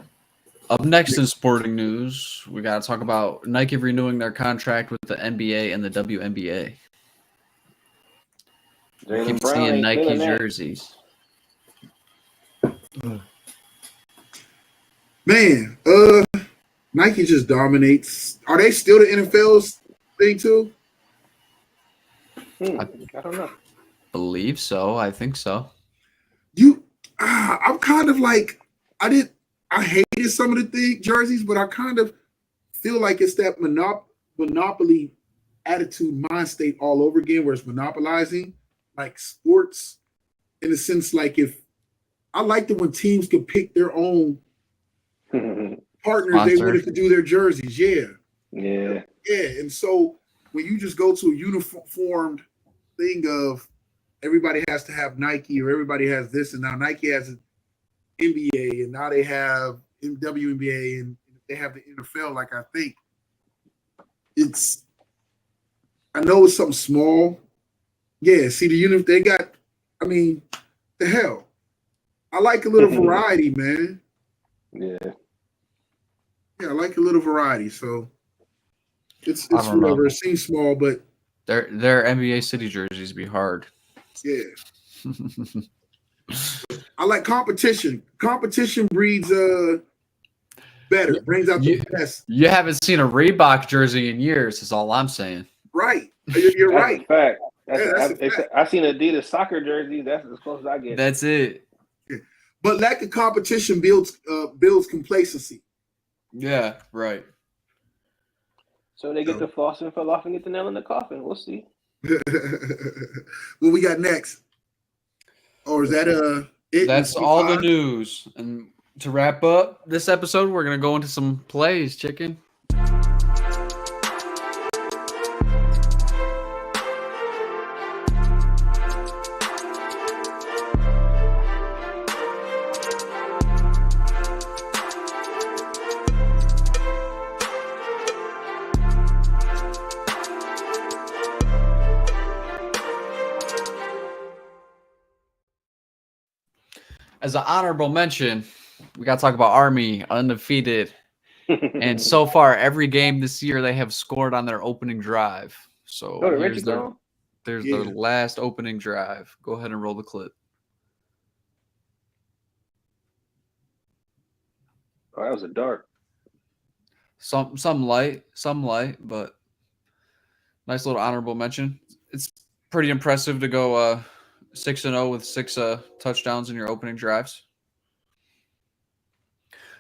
Up next in sporting news, we got to talk about Nike renewing their contract with the NBA and the WNBA. We keep seeing Nike jerseys. Man, Nike just dominates. Are they still the NFL's thing too? I don't know. Believe so. I think so. I'm kind of like I hated some of the jerseys, but I kind of feel like it's that monopoly attitude mind state all over again, where it's monopolizing like sports in a sense. Like if I liked it when teams could pick their own partners they wanted to do their jerseys. Yeah. And so when you just go to a uniformed thing of everybody has to have Nike or everybody has this, and now Nike has an NBA, and now they have WNBA, and they have the NFL. Like I think I know it's something small. Yeah, see the they got. I mean, the hell, I like a little variety, man. Yeah, I like a little variety. So it's whatever. It seems small, but their NBA City jerseys be hard. Yeah. I like competition. Competition breeds better, brings out the best. You haven't seen a Reebok jersey in years, is all I'm saying. Right. You're right. Fact. I've seen Adidas soccer jerseys. That's as close as I get. That's it. Yeah. But lack of competition builds complacency. Yeah, right. So they get the floss and fell off and get the nail in the coffin. We'll see. What we got next? Or is that it? That's all the news. And to wrap up this episode, we're gonna go into some plays, chicken. As an honorable mention, we got to talk about Army, undefeated. And so far, every game this year, they have scored on their opening drive. So here's their last opening drive. Go ahead and roll the clip. Oh, that was a dart. Some light, but nice little honorable mention. It's pretty impressive to go 6-0 with 6 touchdowns in your opening drives.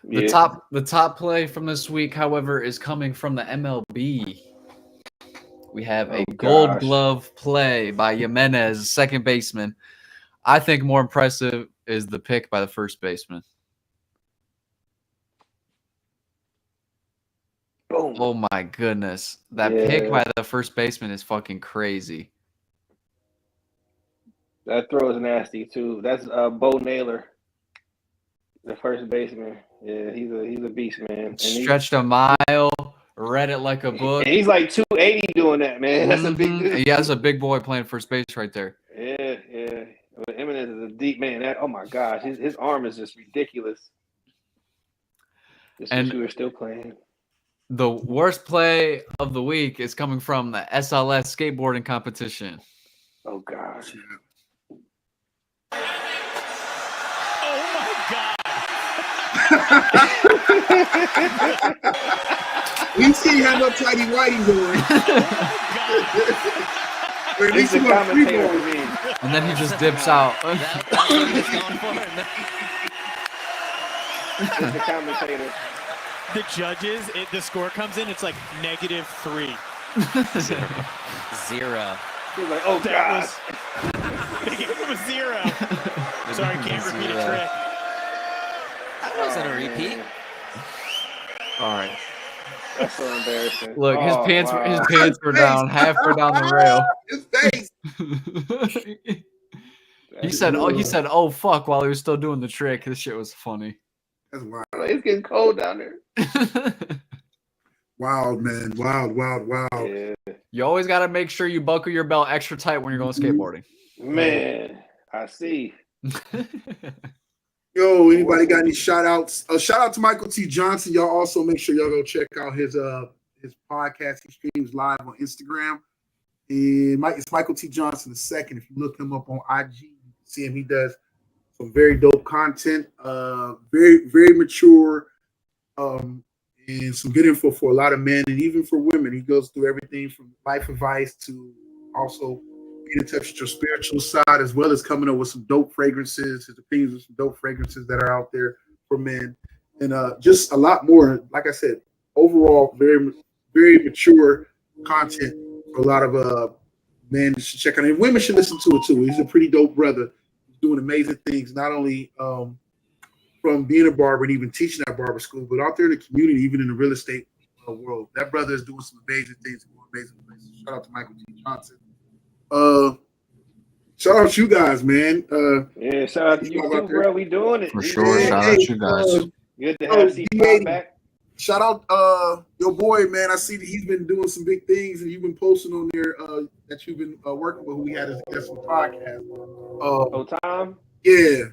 The top play from this week, however, is coming from the MLB. We have a Gold Glove play by Jimenez, second baseman. I think more impressive is the pick by the first baseman. Boom. Oh my goodness. That pick by the first baseman is fucking crazy. That throw is nasty too. That's Bo Naylor, the first baseman. Yeah, he's a beast, man. And stretched a mile, read it like a book. And he's like 280 doing that, man. That's a big dude. He has a big boy playing first base right there. Yeah. Jimenez is a deep man. Oh my gosh, his arm is just ridiculous. And we were still playing. The worst play of the week is coming from the SLS skateboarding competition. Oh gosh. Oh my We see how much tighty whitey doing. He's the commentator for me. And then he just dips out. That's what he was going for. He's the commentator. The judges, the score comes in, it's like -3. Zero. He's like, oh, God. They gave him a 0. Sorry, can't repeat a trick. Was that a repeat? All right. That's so embarrassing. Look, his pants were down, halfway down the rail. His face. He said, "Oh fuck," while he was still doing the trick. This shit was funny. That's wild. It's getting cold down there. Wild, man. Wild. Yeah. You always got to make sure you buckle your belt extra tight when you're going skateboarding. Man, I see. Yo, anybody got any shout outs? Shout out to Michael T. Johnson. Y'all also make sure y'all go check out his podcast. He streams live on Instagram. It's Michael T. Johnson II. If you look him up on IG, you can see him. He does some very dope content, very, very mature, and some good info for a lot of men and even for women. He goes through everything from life advice to also get in touch with your spiritual side, as well as coming up with some dope fragrances, his opinions of some dope fragrances that are out there for men, and just a lot more. Like I said, overall, very, very mature content for a lot of men should check out it. And women should listen to it too. He's a pretty dope brother. He's doing amazing things, not only from being a barber and even teaching at barber school, but out there in the community, even in the real estate world. That brother is doing some amazing things and amazing places. Shout out to Michael T. Johnson. Shout out to you guys, man. Yeah, shout out to you too, bro. We doing it. For sure. Shout out to you guys. Good to have C5 back. Shout out your boy, man. I see that he's been doing some big things and you've been posting on there that you've been working with who we had as a guest on the podcast. Tom? Yeah.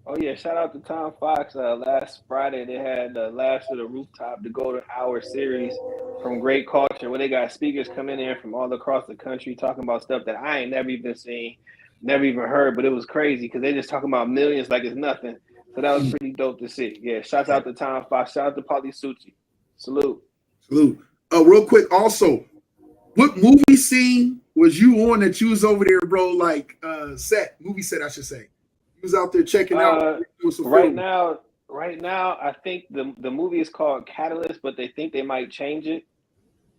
Oh yeah, shout out to Tom Fox. Last Friday they had the Last of the Rooftop, the Golden Hour series from Great Culture, where they got speakers coming in from all across the country talking about stuff that I ain't never even seen, never even heard, but it was crazy because they just talking about millions like it's nothing. So that was pretty dope to see. Yeah, shouts out to Tom Fox. Shout out to Paulie Succi. Salute. Real quick, also, what movie scene was you on that you was over there, bro? Like movie set, I should say. You was out there checking out. Right now, I think the movie is called Catalyst, but they think they might change it.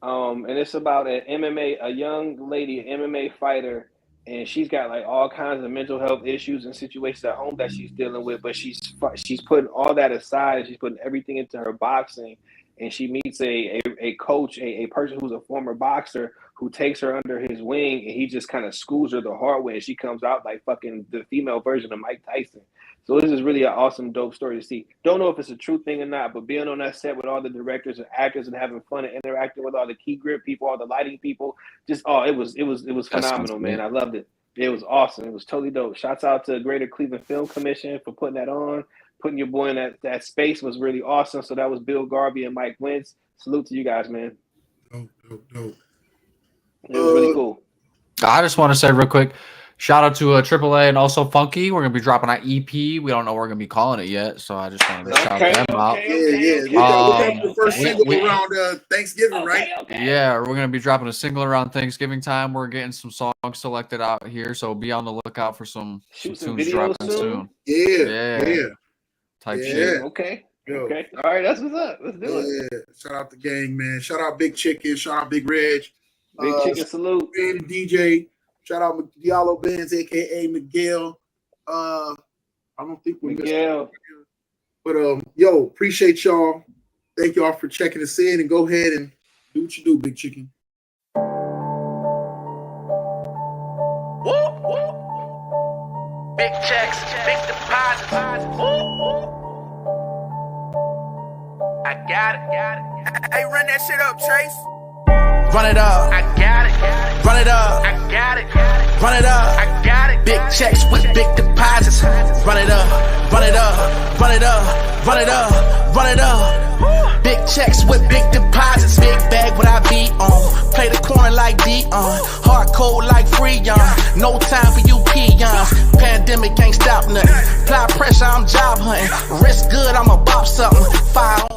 And it's about a young lady, an MMA fighter, and she's got like all kinds of mental health issues and situations at home that she's dealing with, but she's putting all that aside and she's putting everything into her boxing. And she meets a coach, a person who's a former boxer who takes her under his wing, and he just kind of schools her the hard way, and she comes out like fucking the female version of Mike Tyson. So this is really an awesome, dope story to see. Don't know if it's a true thing or not, but being on that set with all the directors and actors and having fun and interacting with all the key grip people, all the lighting people, it was phenomenal, man. I loved it. It was awesome. It was totally dope. Shouts out to Greater Cleveland Film Commission for putting that on. Putting your boy in that space was really awesome. So that was Bill Garvey and Mike Wentz. Salute to you guys, man. Dope. It was really cool. I just want to say real quick, shout out to AAA and also Funky. We're gonna be dropping our EP. We don't know what we're gonna be calling it yet, so I just wanted to shout them out. Yeah. We got the first single around Thanksgiving, right? Yeah, we're gonna be dropping a single around Thanksgiving time. We're getting some songs selected out here, so be on the lookout for some tunes dropping soon. Yeah. Type shit. Okay. All right, that's what's up. Let's do it. Yeah. Shout out the gang, man. Shout out Big Chicken. Shout out Big Reg. Big Chicken salute. And DJ. Shout out Diallo Benz, aka Miguel. I don't think we're Miguel. But appreciate y'all. Thank y'all for checking us in, and go ahead and do what you do, Big Chicken. Big checks, big deposits. I got it. Hey, run that shit up, Trace. Run it up. I got it. Run it up. I got it. Run it up. I got it. Big checks with big deposits. Run it up. Run it up. Run it up. Run it up. Run it up. Big Big checks with big deposits, big bag what I be on. Play the corner like Dion, hard cold like Freon. No time for you peons. Pandemic ain't stop nothing. Apply pressure, I'm job hunting. Risk good, I'ma bop something. Fire on